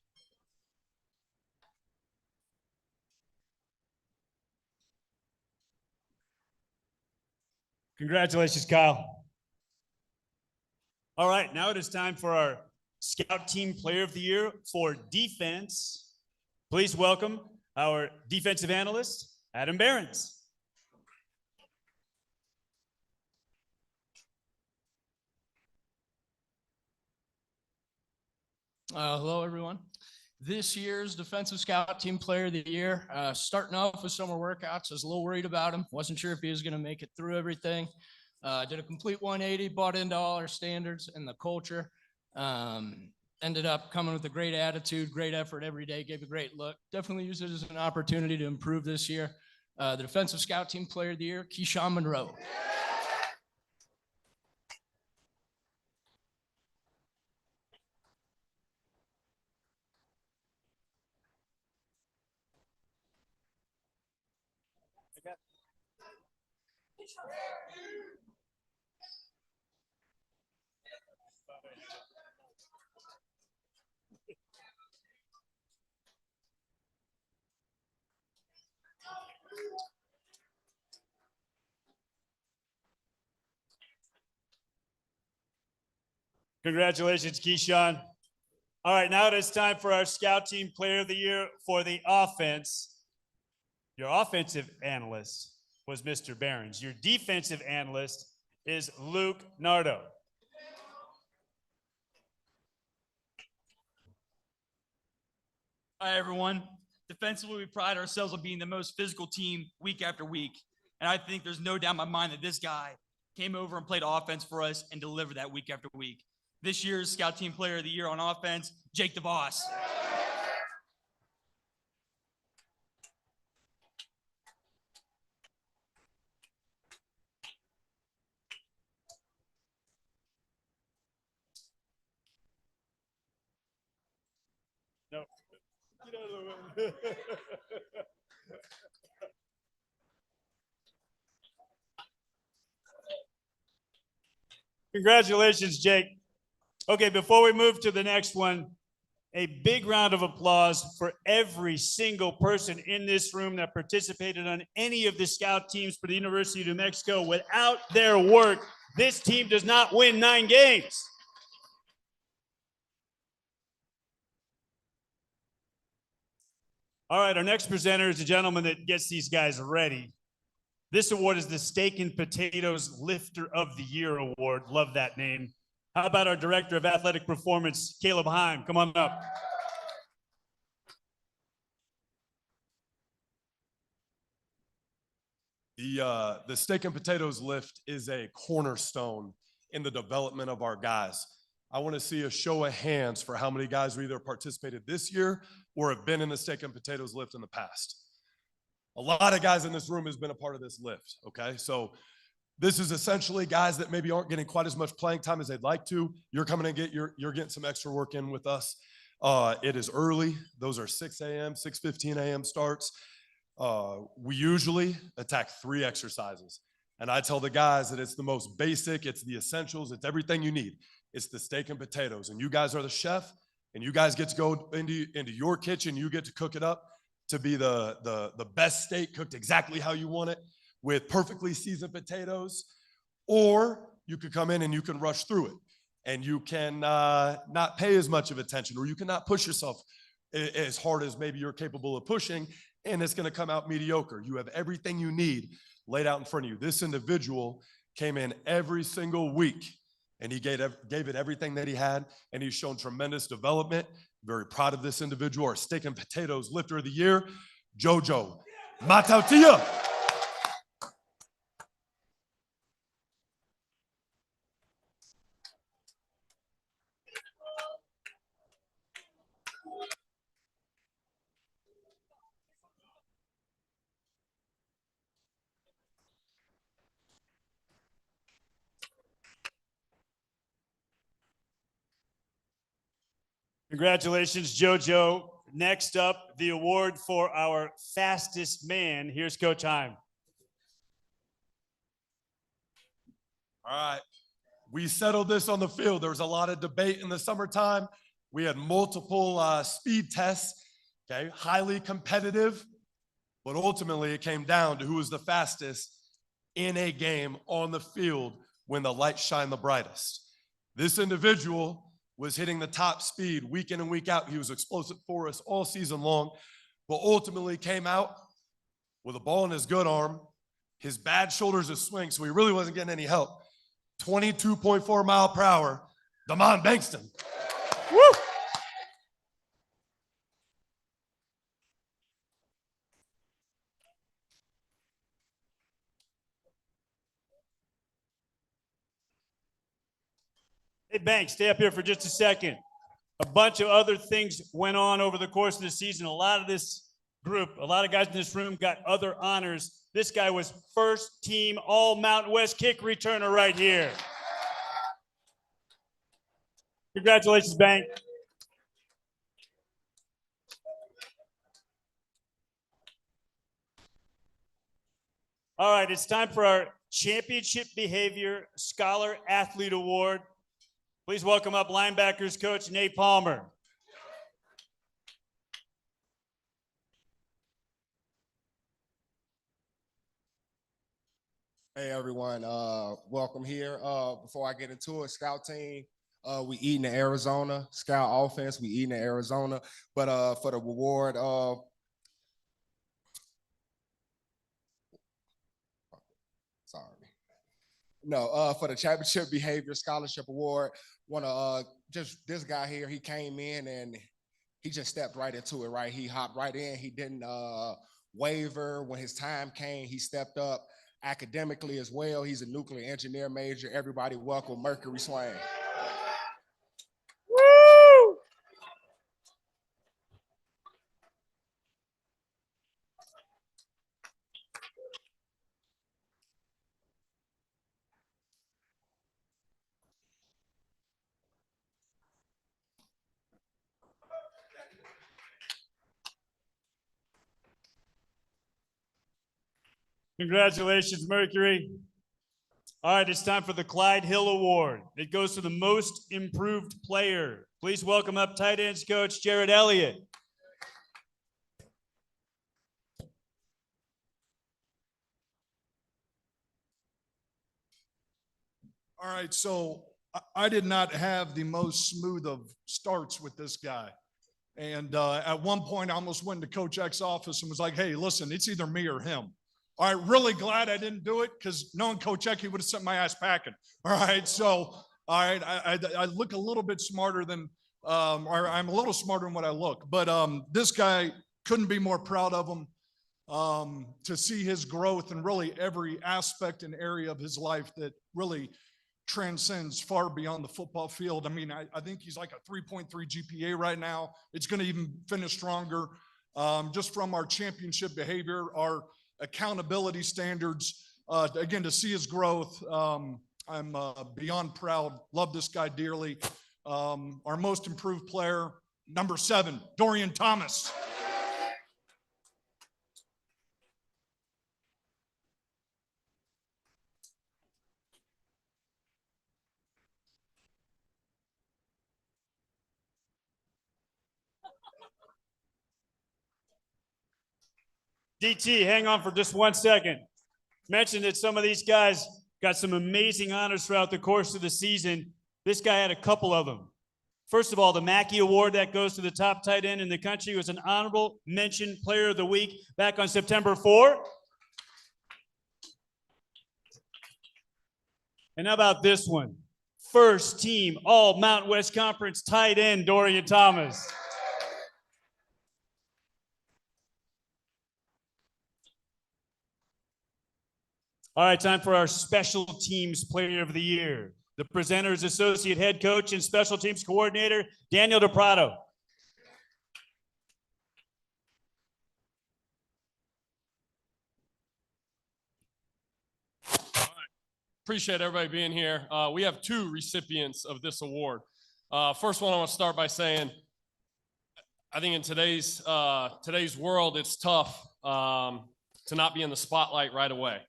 S4: Congratulations, Kyle. All right, now it is time for our Scout Team Player of the Year for defense. Please welcome our defensive analyst, Adam Behrens.
S9: Hello, everyone. This year's Defensive Scout Team Player of the Year, starting off with summer workouts. I was a little worried about him. Wasn't sure if he was going to make it through everything. Did a complete 180, bought into all our standards and the culture. Ended up coming with a great attitude, great effort every day, gave a great look. Definitely used it as an opportunity to improve this year. The Defensive Scout Team Player of the Year, Keyshawn Monroe.
S4: Congratulations, Keyshawn. All right, now it is time for our Scout Team Player of the Year for the offense. Your offensive analyst was Mr. Behrens. Your defensive analyst is Luke Nardo.
S10: Hi, everyone. Defensively, we pride ourselves on being the most physical team week after week. And I think there's no doubt in my mind that this guy came over and played offense for us and delivered that week after week. This year's Scout Team Player of the Year on offense, Jake DeVos.
S4: No. Get out of the way. Congratulations, Jake. Okay, before we move to the next one, a big round of applause for every single person in this room that participated on any of the scout teams for the University of New Mexico. Without their work, this team does not win 9 games. All right, our next presenter is a gentleman that gets these guys ready. This award is the Steak and Potatoes Lifter of the Year Award. Love that name. How about our Director of Athletic Performance, Caleb Heim? Come on up.
S11: The Steak and Potatoes lift is a cornerstone in the development of our guys. I want to see a show of hands for how many guys we either participated this year or have been in the Steak and Potatoes lift in the past. A lot of guys in this room has been a part of this lift, okay? So this is essentially guys that maybe aren't getting quite as much playing time as they'd like to. You're coming and you're getting some extra work in with us. It is early. Those are 6 a.m., 6:15 a.m. starts. We usually attack 3 exercises. And I tell the guys that it's the most basic, it's the essentials, it's everything you need. It's the steak and potatoes. And you guys are the chef, and you guys get to go into your kitchen, you get to cook it up to be the best steak cooked exactly how you want it with perfectly seasoned potatoes. Or you could come in and you can rush through it, and you can not pay as much of attention, or you cannot push yourself as hard as maybe you're capable of pushing, and it's going to come out mediocre. You have everything you need laid out in front of you. This individual came in every single week, and he gave it everything that he had, and he's shown tremendous development. Very proud of this individual. Our steak and potatoes lifter of the year, Jojo Matautia.
S4: Congratulations, JoJo. Next up, the award for our fastest man. Here's Coach Heim.
S11: All right. We settled this on the field. There was a lot of debate in the summertime. We had multiple speed tests, okay, highly competitive, but ultimately it came down to who was the fastest in a game on the field when the lights shine the brightest. This individual was hitting the top speed week in and week out. He was explosive for us all season long, but ultimately came out with a ball in his good arm, his bad shoulders a swing, so he really wasn't getting any help. 22.4 mile per hour, Damon Bankston.
S4: Woo! Hey, Banks, stay up here for just a second. A bunch of other things went on over the course of the season. A lot of this group, a lot of guys in this room got other honors. This guy was first team All Mountain West kick returner right here. Congratulations, Bank. All right, it's time for our Championship Behavior Scholar Athlete Award. Please welcome up linebackers coach Nate Palmer.
S12: Hey everyone, welcome here. Before I get into it, scout team, we eating in Arizona. Scout offense, we eating in Arizona. But for the reward, sorry. No, for the Championship Behavior Scholarship Award, just this guy here, he came in and he just stepped right into it, right? He hopped right in. He didn't waver. When his time came, he stepped up academically as well. He's a nuclear engineer major. Everybody welcome Mercury Swain.
S4: Woo! Congratulations, Mercury. All right, it's time for the Clyde Hill Award. It goes to the most improved player. Please welcome up tight ends coach Jared Elliott.
S6: All right, so I did not have the most smooth of starts with this guy. And at one point, I almost went to Coach X's office and was like, hey, listen, it's either me or him. All right, really glad I didn't do it because knowing Coach X, he would have sent my ass packing. All right, so, all right, I look a little bit smarter than, or I'm a little smarter than what I look. But this guy, couldn't be more proud of him to see his growth in really every aspect and area of his life that really transcends far beyond the football field. I mean, I think he's like a 3.3 GPA right now. It's going to even finish stronger just from our championship behavior, our accountability standards. Again, to see his growth, I'm beyond proud. Love this guy dearly. Our most improved player, number 7, Dorian Thomas.
S4: DT, hang on for just 1 second. Mentioned that some of these guys got some amazing honors throughout the course of the season. This guy had a couple of them. First of all, the Mackey Award that goes to the top tight end in the country was an honorable mention player of the week back on September 4. And how about this one? First team All Mountain West Conference tight end, Dorian Thomas. All right, time for our Special Teams Player of the Year. The presenter is Associate Head Coach and Special Teams Coordinator, Daniel DePrado.
S13: Appreciate everybody being here. We have two recipients of this award. First one, I want to start by saying, I think in today's world, it's tough to not be in the spotlight right away.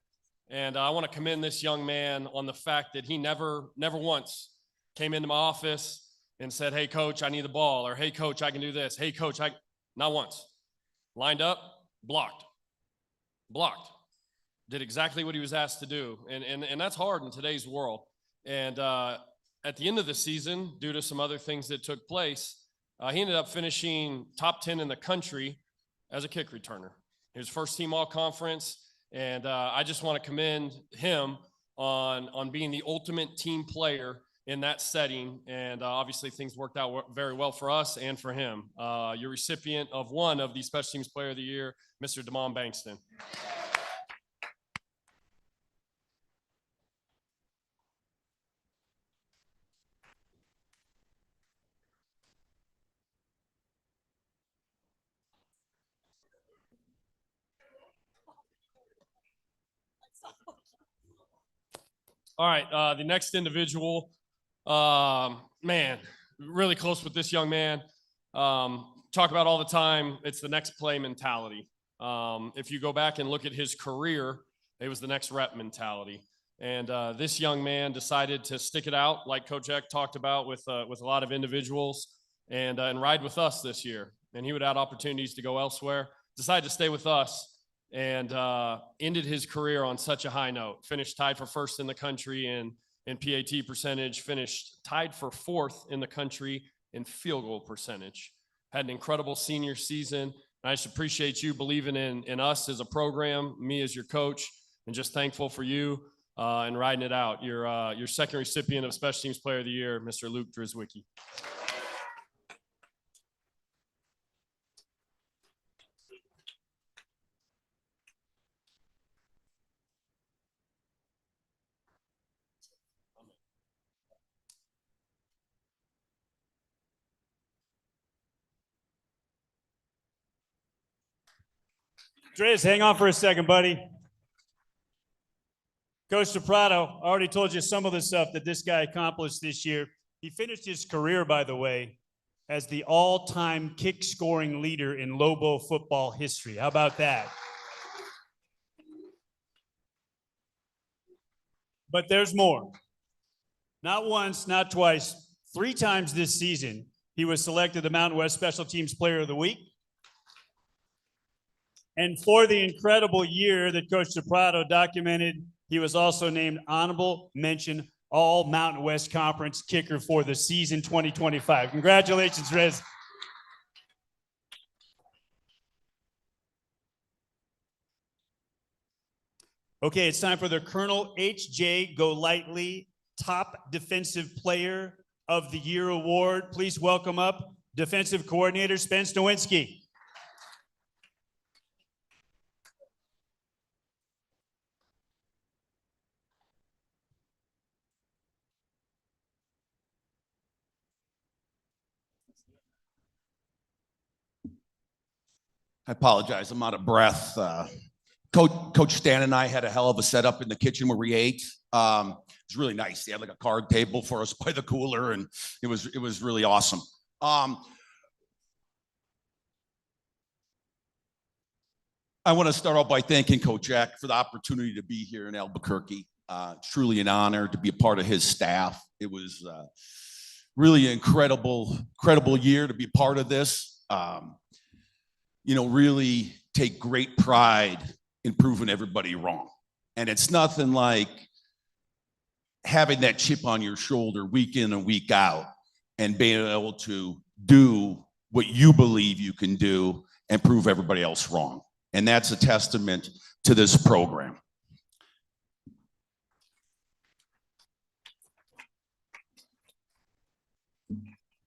S13: And I want to commend this young man on the fact that he never once came into my office and said, "Hey, coach, I need the ball," or "Hey, coach, I can do this." "Hey, coach, not once." Lined up, blocked. Did exactly what he was asked to do. And that's hard in today's world. And at the end of the season, due to some other things that took place, he ended up finishing top 10 in the country as a kick returner. He was first team all conference. And I just want to commend him on being the ultimate team player in that setting. And obviously things worked out very well for us and for him. You're recipient of one of the Special Teams Player of the Year, Mr. Damon Bankston. All right, the next individual, man, really close with this young man. Talk about all the time, it's the next play mentality. If you go back and look at his career, it was the next rep mentality. And this young man decided to stick it out, like Coach Eck talked about with a lot of individuals, and ride with us this year. And he would have opportunities to go elsewhere, decided to stay with us, and ended his career on such a high note. Finished tied for first in the country in PAT percentage, finished tied for fourth in the country in field goal percentage. Had an incredible senior season. I just appreciate you believing in us as a program, me as your coach, and just thankful for you and riding it out. Your second recipient of Special Teams Player of the Year, Mr. Luke Drizwicki.
S4: Driz, hang on for a second, buddy. Coach DePrado, I already told you some of the stuff that this guy accomplished this year. He finished his career, by the way, as the all-time kick-scoring leader in Lobo football history. How about that? But there's more. Not once, not twice, 3 times this season, he was selected the Mountain West Special Teams Player of the Week. And for the incredible year that Coach DePrado documented, he was also named honorable mention All Mountain West Conference kicker for the season 2025. Congratulations, Riz. Okay, it's time for the Colonel H.J. Golightly Top Defensive Player of the Year Award. Please welcome up Defensive Coordinator Spence Nowinski.
S14: I apologize, I'm out of breath. Coach Stan and I had a hell of a setup in the kitchen where we ate. It was really nice. They had like a card table for us by the cooler, and it was really awesome. I want to start off by thanking Coach Eck for the opportunity to be here in Albuquerque. It's truly an honor to be a part of his staff. It was really an incredible year to be part of this. You know, really take great pride in proving everybody wrong. And it's nothing like having that chip on your shoulder week in and week out and being able to do what you believe you can do and prove everybody else wrong. And that's a testament to this program.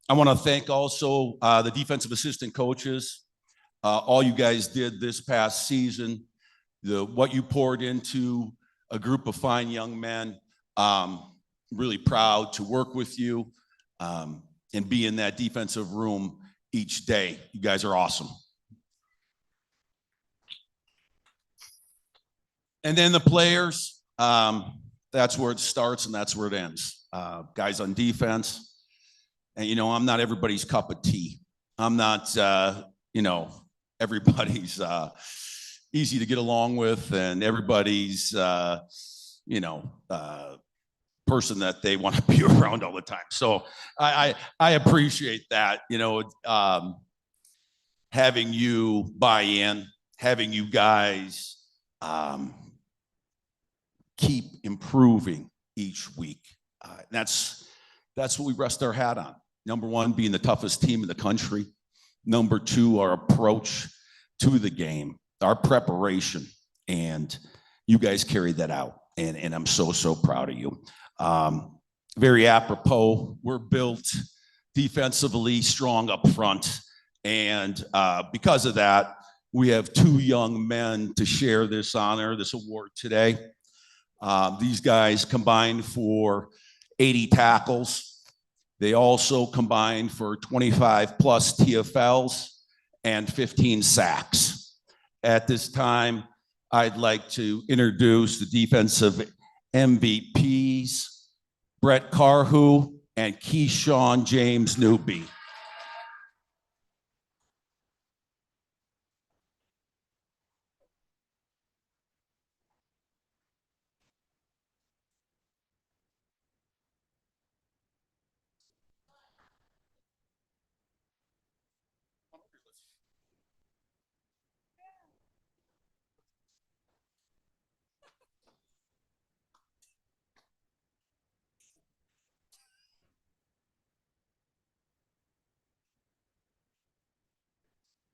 S14: I want to thank also the defensive assistant coaches. All you guys did this past season, what you poured into a group of fine young men. Really proud to work with you and be in that defensive room each day. You guys are awesome. And then the players, that's where it starts and that's where it ends. Guys on defense. And, you know, I'm not everybody's cup of tea. I'm not, you know, everybody's easy to get along with and everybody's, you know, person that they want to be around all the time. So I appreciate that, you know, having you buy in, having you guys keep improving each week. That's what we rest our hat on. Number one, being the toughest team in the country. Number two, our approach to the game, our preparation, and you guys carried that out. And I'm so proud of you. Very apropos, we're built defensively strong up front. And because of that, we have two young men to share this honor, this award today. These guys combined for 80 tackles. They also combined for 25 plus TFLs and 15 sacks. At this time, I'd like to introduce the defensive MVPs, Brett Carhu and Keyshawn James Newby.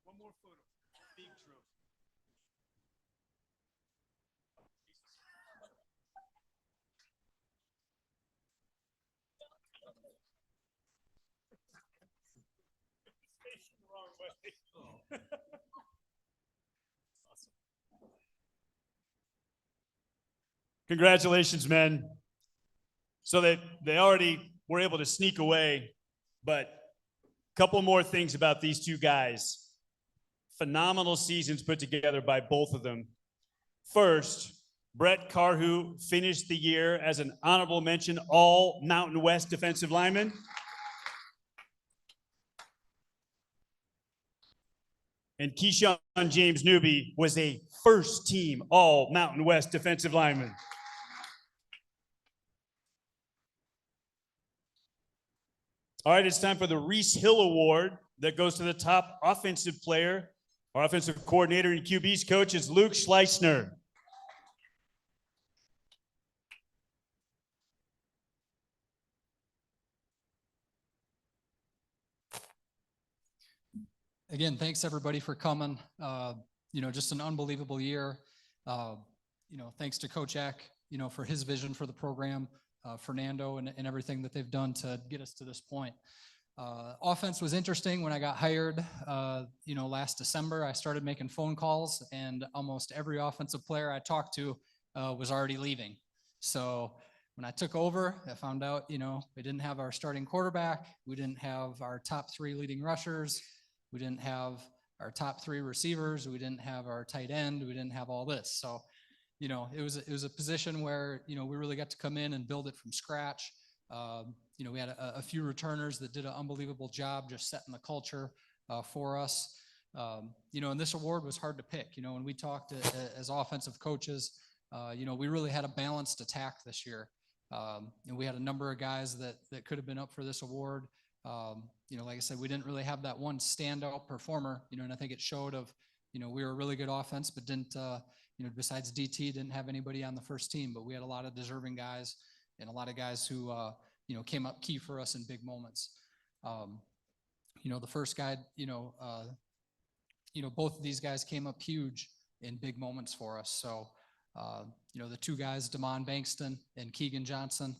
S4: One more photo. Big trophy. Facing the wrong way. Awesome. Congratulations, men. So they already were able to sneak away, but a couple more things about these two guys. Phenomenal seasons put together by both of them. First, Brett Carhu finished the year as an honorable mention All Mountain West defensive lineman. And Keyshawn James Newby was a first team All Mountain West defensive lineman. All right, it's time for the Reese Hill Award that goes to the top offensive player. Our offensive coordinator and QB's coach is Luke Schleisner.
S15: Again, thanks everybody for coming. You know, just an unbelievable year. You know, thanks to Coach Eck, you know, for his vision for the program, Fernando and everything that they've done to get us to this point. Offense was interesting when I got hired, you know, last December. I started making phone calls and almost every offensive player I talked to was already leaving. So when I took over, I found out, you know, we didn't have our starting quarterback. We didn't have our top 3 leading rushers. We didn't have our top 3 receivers. We didn't have our tight end. We didn't have all this. So, you know, it was a position where, you know, we really got to come in and build it from scratch. You know, we had a few returners that did an unbelievable job just setting the culture for us. You know, and this award was hard to pick. You know, when we talked as offensive coaches, you know, we really had a balanced attack this year. And we had a number of guys that could have been up for this award. You know, like I said, we didn't really have that one standout performer, you know, and I think it showed of, we were a really good offense, but didn't, besides DT, didn't have anybody on the first team, but we had a lot of deserving guys and a lot of guys who, came up key for us in big moments. The first guy, both of these guys came up huge in big moments for us. So, the two guys, Damon Bankston and Keegan Johnson,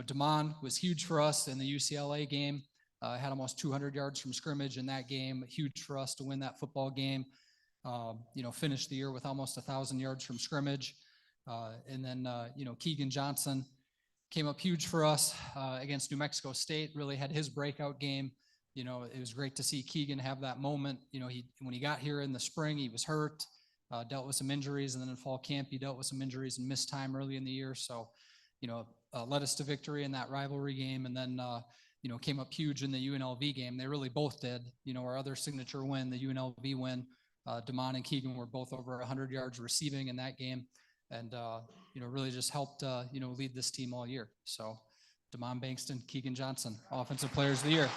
S15: Damon was huge for us in the UCLA game, had almost 200 yards from scrimmage in that game, huge for us to win that football game. Finished the year with almost 1,000 yards from scrimmage. And then, Keegan Johnson came up huge for us against New Mexico State, really had his breakout game. It was great to see Keegan have that moment. When he got here in the spring, he was hurt, dealt with some injuries, and then in fall camp, he dealt with some injuries and missed time early in the year. So, led us to victory in that rivalry game, and then, came up huge in the UNLV game. They really both did. Our other signature win, the UNLV win, Damon and Keegan were both over 100 yards receiving in that game, and really just helped lead this team all year. So, Damon Bankston, Keegan Johnson, Offensive Players of the Year.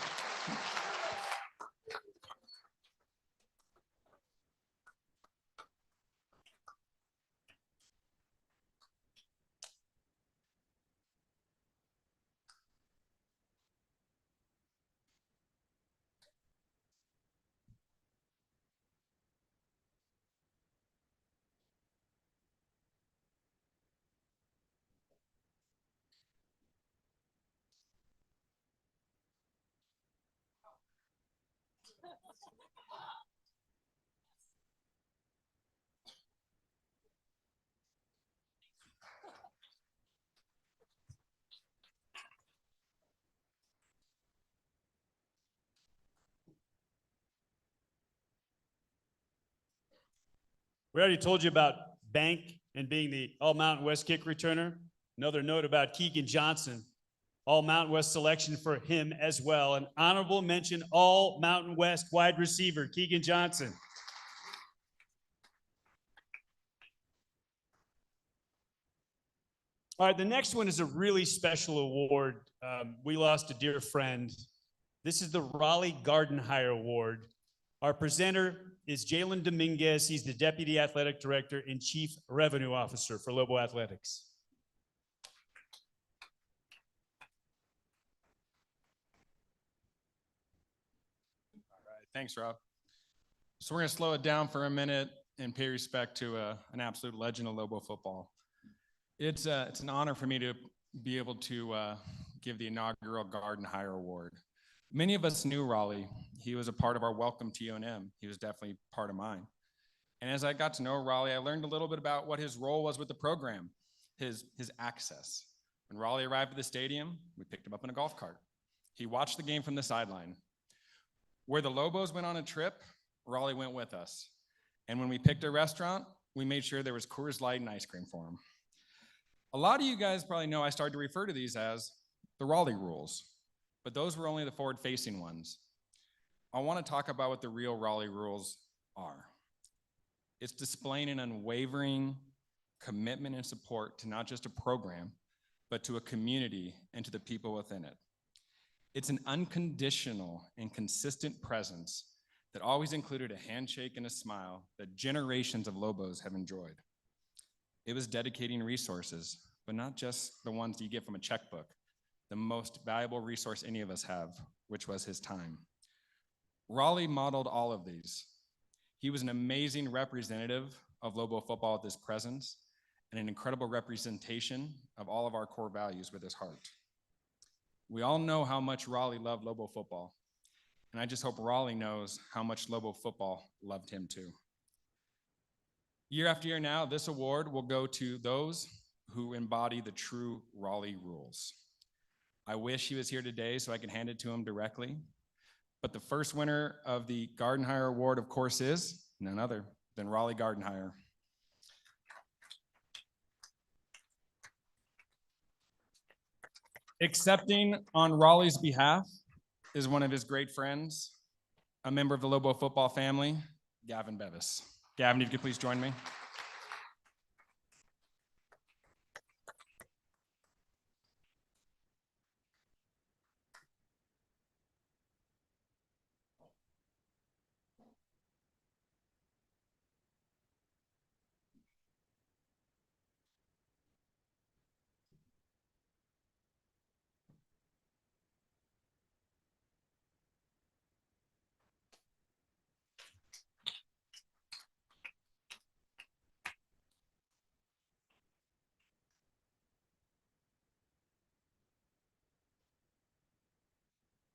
S4: We already told you about Bank and being the All Mountain West kick returner. Another note about Keegan Johnson, All Mountain West selection for him as well. An honorable mention, All Mountain West wide receiver, Keegan Johnson. All right, the next one is a really special award. We lost a dear friend. This is the Raleigh Gardenhire Award. Our presenter is Jalen Dominguez. He's the Deputy Athletic Director and Chief Revenue Officer for Lobo Athletics.
S16: All right, thanks, Rob. So we're going to slow it down for a minute and pay respect to an absolute legend of Lobo football. It's an honor for me to be able to give the inaugural Gardenhire Award. Many of us knew Raleigh. He was a part of our welcome to UNM. He was definitely part of mine. And as I got to know Raleigh, I learned a little bit about what his role was with the program, his access. When Raleigh arrived at the stadium, we picked him up in a golf cart. He watched the game from the sideline. Where the Lobos went on a trip, Raleigh went with us. And when we picked a restaurant, we made sure there was Coors Light and ice cream for him. A lot of you guys probably know I started to refer to these as the Raleigh rules, but those were only the forward-facing ones. I want to talk about what the real Raleigh rules are. It's displaying an unwavering commitment and support to not just a program, but to a community and to the people within it. It's an unconditional and consistent presence that always included a handshake and a smile that generations of Lobos have enjoyed. It was dedicating resources, but not just the ones you get from a checkbook, the most valuable resource any of us have, which was his time. Raleigh modeled all of these. He was an amazing representative of Lobo football with his presence and an incredible representation of all of our core values with his heart. We all know how much Raleigh loved Lobo football, and I just hope Raleigh knows how much Lobo football loved him too. Year after year now, this award will go to those who embody the true Raleigh rules. I wish he was here today so I can hand it to him directly, but the first winner of the Gardenhire Award, of course, is none other than Raleigh Gardenhire. Accepting on Raleigh's behalf is one of his great friends, a member of the Lobo football family, Gavin Bevis. Gavin, if you could please join me.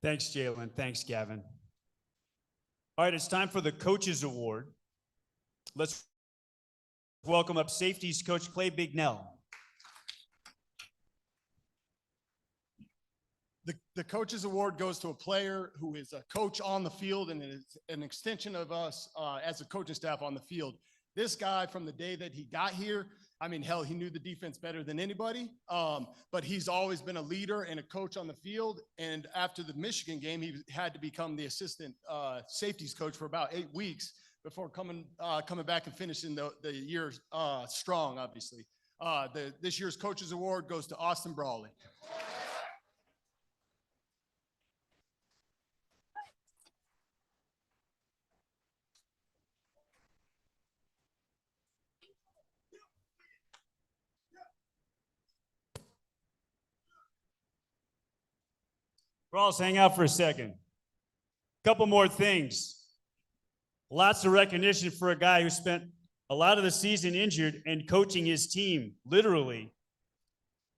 S4: Thanks, Jalen. Thanks, Gavin. All right, it's time for the Coaches Award. Let's welcome up safeties coach Clay Bignell.
S17: The Coaches Award goes to a player who is a coach on the field and is an extension of us as a coaching staff on the field. This guy, from the day that he got here, I mean, hell, he knew the defense better than anybody, but he's always been a leader and a coach on the field. And after the Michigan game, he had to become the assistant safeties coach for about 8 weeks before coming back and finishing the year strong, obviously. This year's Coaches Award goes to Austin Brawley.
S4: Rawls, hang out for a second. Couple more things. Lots of recognition for a guy who spent a lot of the season injured and coaching his team, literally.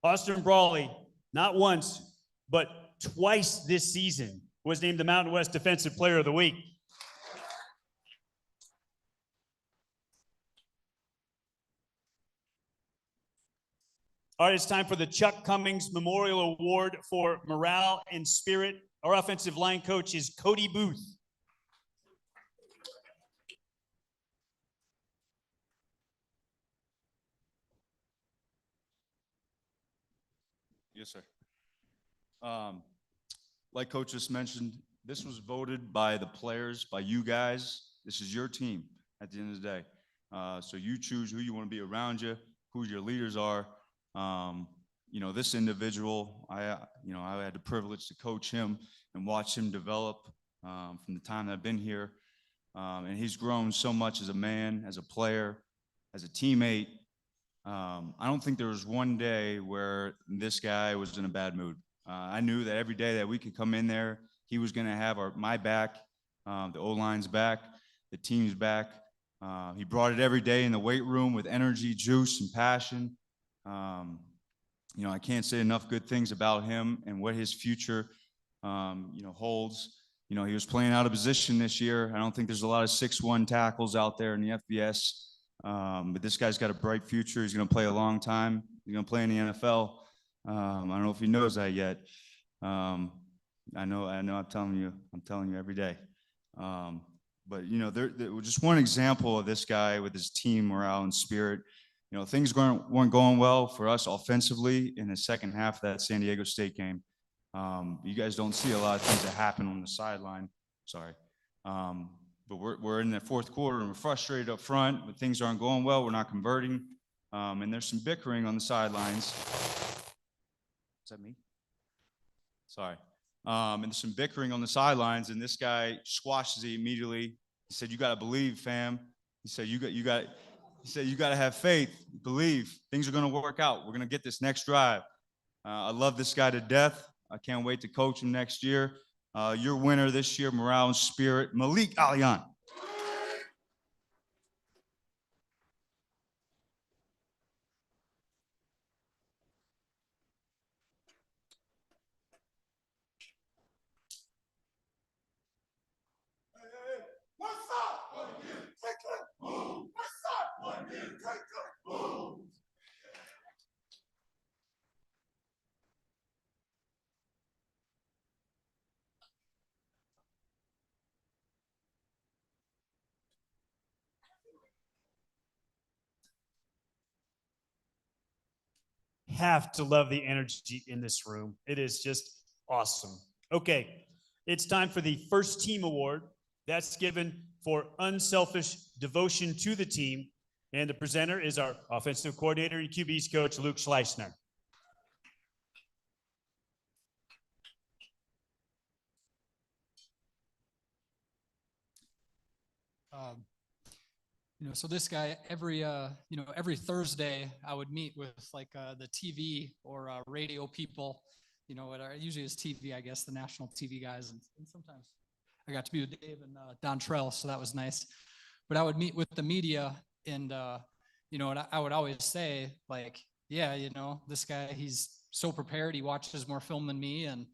S4: Austin Brawley, not once, but twice this season, was named the Mountain West Defensive Player of the Week. All right, it's time for the Chuck Cummings Memorial Award for Morale and Spirit. Our offensive line coach is Cody Booth.
S18: Yes, sir. Like Coach just mentioned, this was voted by the players, by you guys. This is your team at the end of the day. So you choose who you want to be around you, who your leaders are. You know, this individual, I had the privilege to coach him and watch him develop from the time that I've been here. And he's grown so much as a man, as a player, as a teammate. I don't think there was one day where this guy was in a bad mood. I knew that every day that we could come in there, he was going to have my back, the O-line's back, the team's back. He brought it every day in the weight room with energy, juice, and passion. You know, I can't say enough good things about him and what his future, holds. You know, he was playing out of position this year. I don't think there's a lot of 6'1" tackles out there in the FBS. But this guy's got a bright future. He's going to play a long time. He's going to play in the NFL. I don't know if he knows that yet. I know. I'm telling you every day. But you know, there was just one example of this guy with his team morale and spirit. You know, things weren't going well for us offensively in the second half of that San Diego State game. You guys don't see a lot of things that happen on the sideline. Sorry. But we're in the fourth quarter and we're frustrated up front, but things aren't going well. We're not converting. And there's some bickering on the sidelines. Is that me? Sorry. And there's some bickering on the sidelines, and this guy squashes it immediately. He said, "You got to believe, fam." He said, you got to have faith, believe. Things are going to work out. We're going to get this next drive. I love this guy to death. I can't wait to coach him next year. Your winner this year, morale and spirit, Malik Alian.
S4: Have to love the energy in this room. It is just awesome. Okay, it's time for the first team award. That's given for unselfish devotion to the team. And the presenter is our offensive coordinator and QB's coach, Luke Schleissner.
S15: So this guy, every Thursday, I would meet with the TV or radio people, usually is TV, I guess, the national TV guys. And sometimes I got to be with Dave and Don Trell, so that was nice. But I would meet with the media and, and I would always say, this guy, he's so prepared. He watches more film than me. And,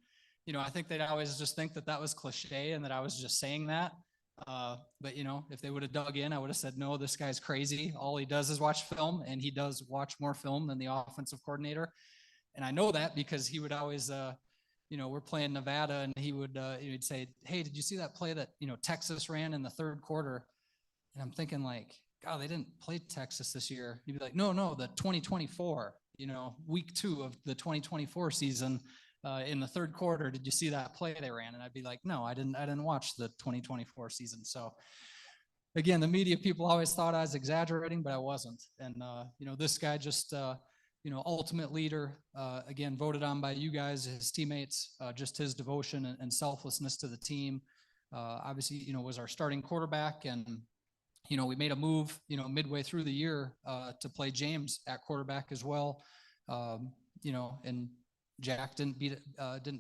S15: I think they'd always just think that that was cliche and that I was just saying that. But if they would have dug in, I would have said, no, this guy's crazy. All he does is watch film, and he does watch more film than the offensive coordinator. And I know that because he would always, we're playing Nevada, and he'd say, hey, did you see that play that, Texas ran in the third quarter? And I'm thinking like, God, they didn't play Texas this year. He'd be like, no, the 2024, week 2 of the 2024 season, in the third quarter, did you see that play they ran? And I'd be like, no, I didn't watch the 2024 season. So again, the media people always thought I was exaggerating, but I wasn't. And, this guy just, ultimate leader, again, voted on by you guys, his teammates, just his devotion and selflessness to the team. Obviously, was our starting quarterback, and, we made a move, midway through the year, to play James at quarterback as well. And Jack didn't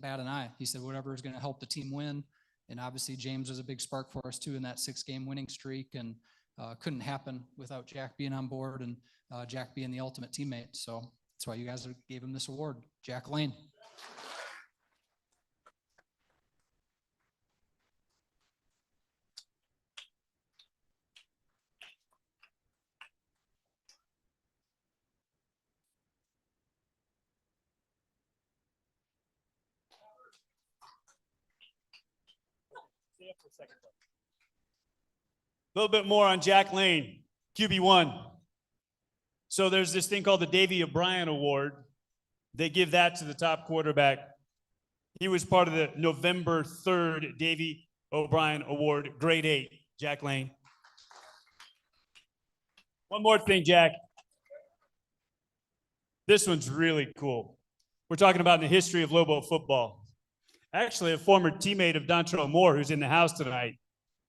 S15: bat an eye. He said, whatever is going to help the team win. And obviously James was a big spark for us too in that 6-game winning streak, and couldn't happen without Jack being on board and Jack being the ultimate teammate. So that's why you guys gave him this award, Jack Lane.
S4: A little bit more on Jack Lane, QB1. So there's this thing called the Davey O'Brien Award. They give that to the top quarterback. He was part of the November 3rd Davey O'Brien Award, grade 8, Jack Lane. One more thing, Jack. This one's really cool. We're talking about the history of Lobo football. Actually, a former teammate of Dontrell Moore, who's in the house tonight,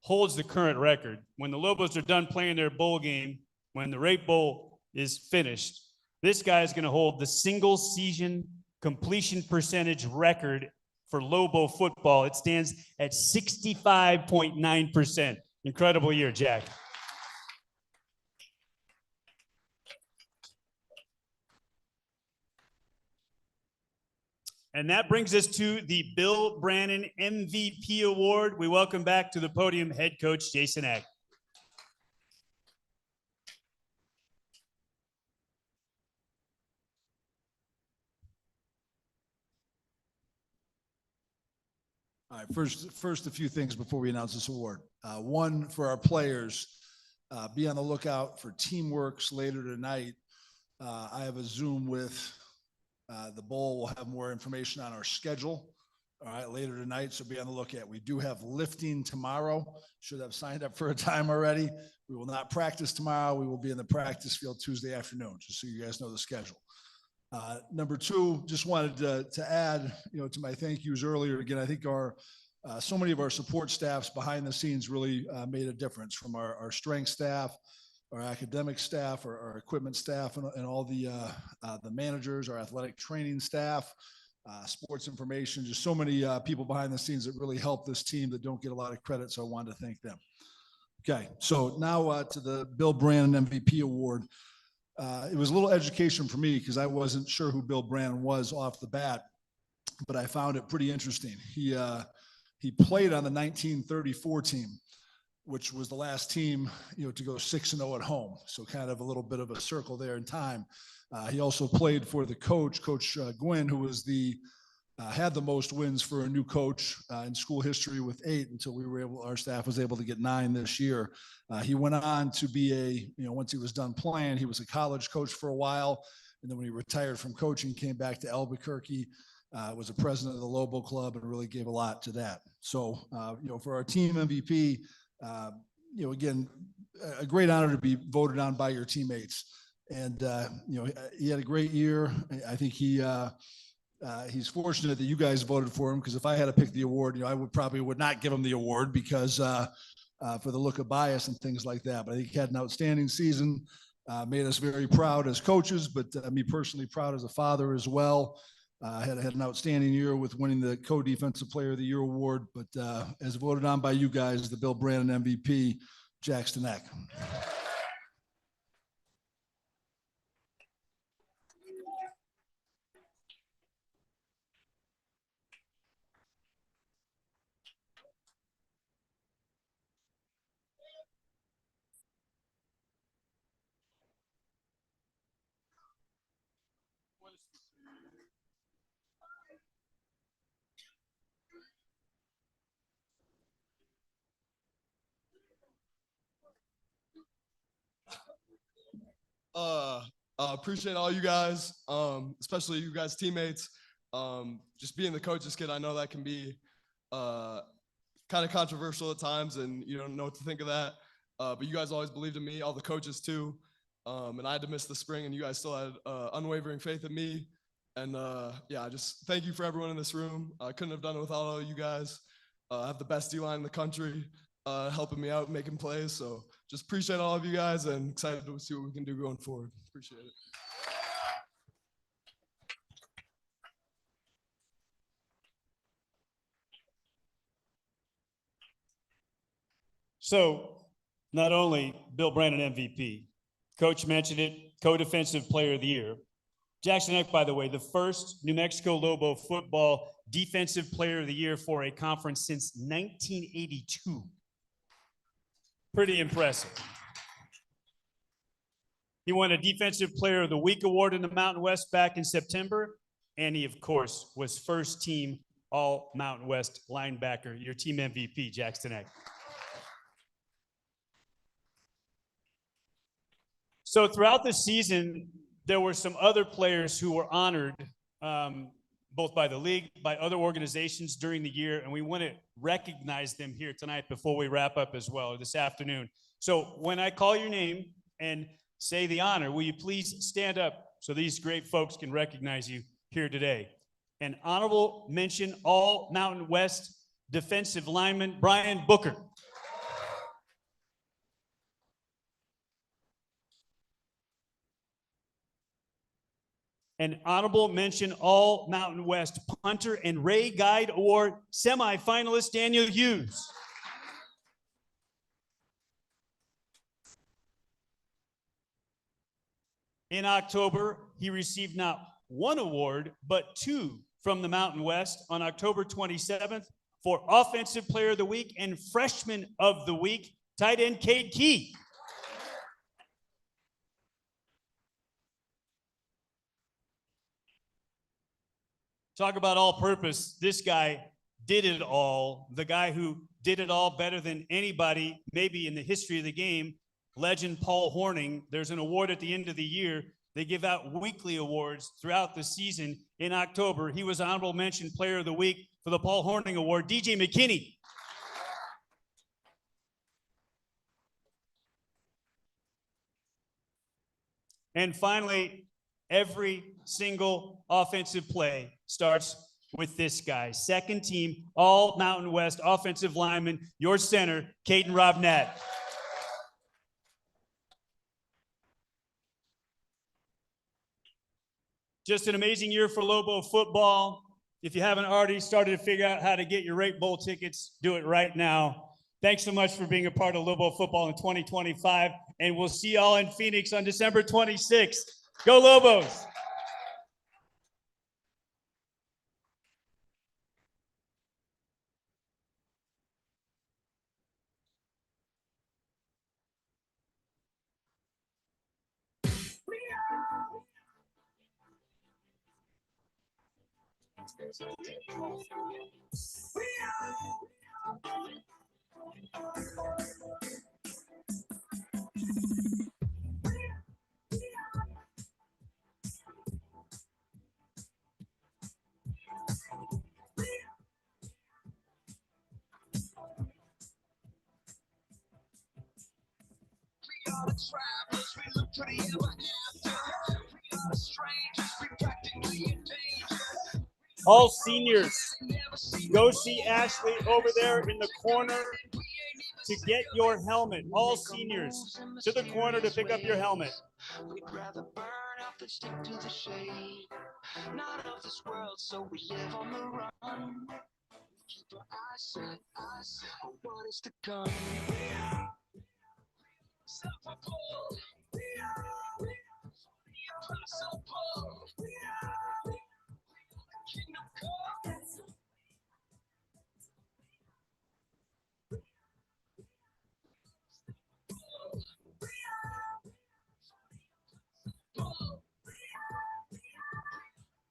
S4: holds the current record. When the Lobos are done playing their bowl game, when the Rape Bowl is finished, this guy is going to hold the single season completion percentage record for Lobo football. It stands at 65.9%. Incredible year, Jack. And that brings us to the Bill Brannon MVP Award. We welcome back to the podium head coach Jason Eck.
S6: All right, first a few things before we announce this award. One, for our players, be on the lookout for Teamworks later tonight. I have a Zoom with the bowl. Will have more information on our schedule, all right, later tonight, so be on the lookout. We do have lifting tomorrow. Should have signed up for a time already. We will not practice tomorrow. We will be in the practice field Tuesday afternoon, just so you guys know the schedule. Number 2, just wanted to add, to my thank yous earlier. Again, I think so many of our support staffs behind the scenes really made a difference, from our strength staff, our academic staff, our equipment staff, and all the managers, our athletic training staff, sports information, just so many people behind the scenes that really help this team that don't get a lot of credit. So I wanted to thank them. Okay, so now to the Bill Brannon MVP Award. It was a little education for me because I wasn't sure who Bill Brannon was off the bat, but I found it pretty interesting. He played on the 1934 team, which was the last team, to go 6-0 at home. So kind of a little bit of a circle there in time. He also played for the Coach Gwynn, who was had the most wins for a new coach in school history with 8, until our staff was able to get 9 this year. He went on to be once he was done playing, he was a college coach for a while. And then when he retired from coaching, came back to Albuquerque, was a president of the Lobo Club, and really gave a lot to that. So, for our team MVP, again, a great honor to be voted on by your teammates. And, he had a great year. I think he's fortunate that you guys voted for him, because if I had to pick the award, I would not give him the award because for the look of bias and things like that. But I think he had an outstanding season, made us very proud as coaches, but me personally proud as a father as well. Had an outstanding year with winning the Co-Defensive Player of the Year award, but as voted on by you guys, the Bill Brannon MVP, Jackson Eck.
S19: Appreciate all you guys, especially you guys teammates. Just being the coach's kid, I know that can be kind of controversial at times, and you don't know what to think of that. But you guys always believed in me, all the coaches too. And I had to miss the spring, and you guys still had unwavering faith in me. And yeah, I just thank you for everyone in this room. I couldn't have done it without all you guys. I have the best D-line in the country, helping me out, making plays. So just appreciate all of you guys, and excited to see what we can do going forward. Appreciate it.
S4: So not only Bill Brandon MVP, Coach mentioned it, co-defensive player of the year. Jackson Eck, by the way, the first New Mexico Lobo football defensive player of the year for a conference since 1982. Pretty impressive. He won a Defensive Player of the Week award in the Mountain West back in September. And he, of course, was first team All Mountain West linebacker, your team MVP, Jackson Eck. So throughout the season, there were some other players who were honored, both by the league, by other organizations during the year, and we want to recognize them here tonight before we wrap up as well, this afternoon. So when I call your name and say the honor, will you please stand up so these great folks can recognize you here today? An honorable mention, All Mountain West defensive lineman, Brian Booker. An honorable mention, All Mountain West punter and Ray Guide Award semifinalist, Daniel Hughes. In October, he received not one award, but two from the Mountain West on October 27th for Offensive Player of the Week and Freshman of the Week, tight end Cade Key. Talk about all-purpose. This guy did it all. The guy who did it all better than anybody, maybe in the history of the game, legend Paul Hornung. There's an award at the end of the year. They give out weekly awards throughout the season. In October, he was honorable mention player of the week for the Paul Hornung Award, DJ McKinney. And finally, every single offensive play starts with this guy. Second team, All Mountain West offensive lineman, your center, Caden Robnett. Just an amazing year for Lobo football. If you haven't already started to figure out how to get your Rate Bowl tickets, do it right now. Thanks so much for being a part of Lobo football in 2025, and we'll see y'all in Phoenix on December 26th. Go Lobos! All seniors, go see Ashley over there in the corner to get your helmet. All seniors, to the corner to pick up your helmet.
S2: We'd rather burn up than stick to the shade. Not of this world, so we live on the run. Keep our eyes set on what is to come. Self-appalled. Impossible. Kingdom come.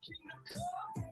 S2: Kingdom come.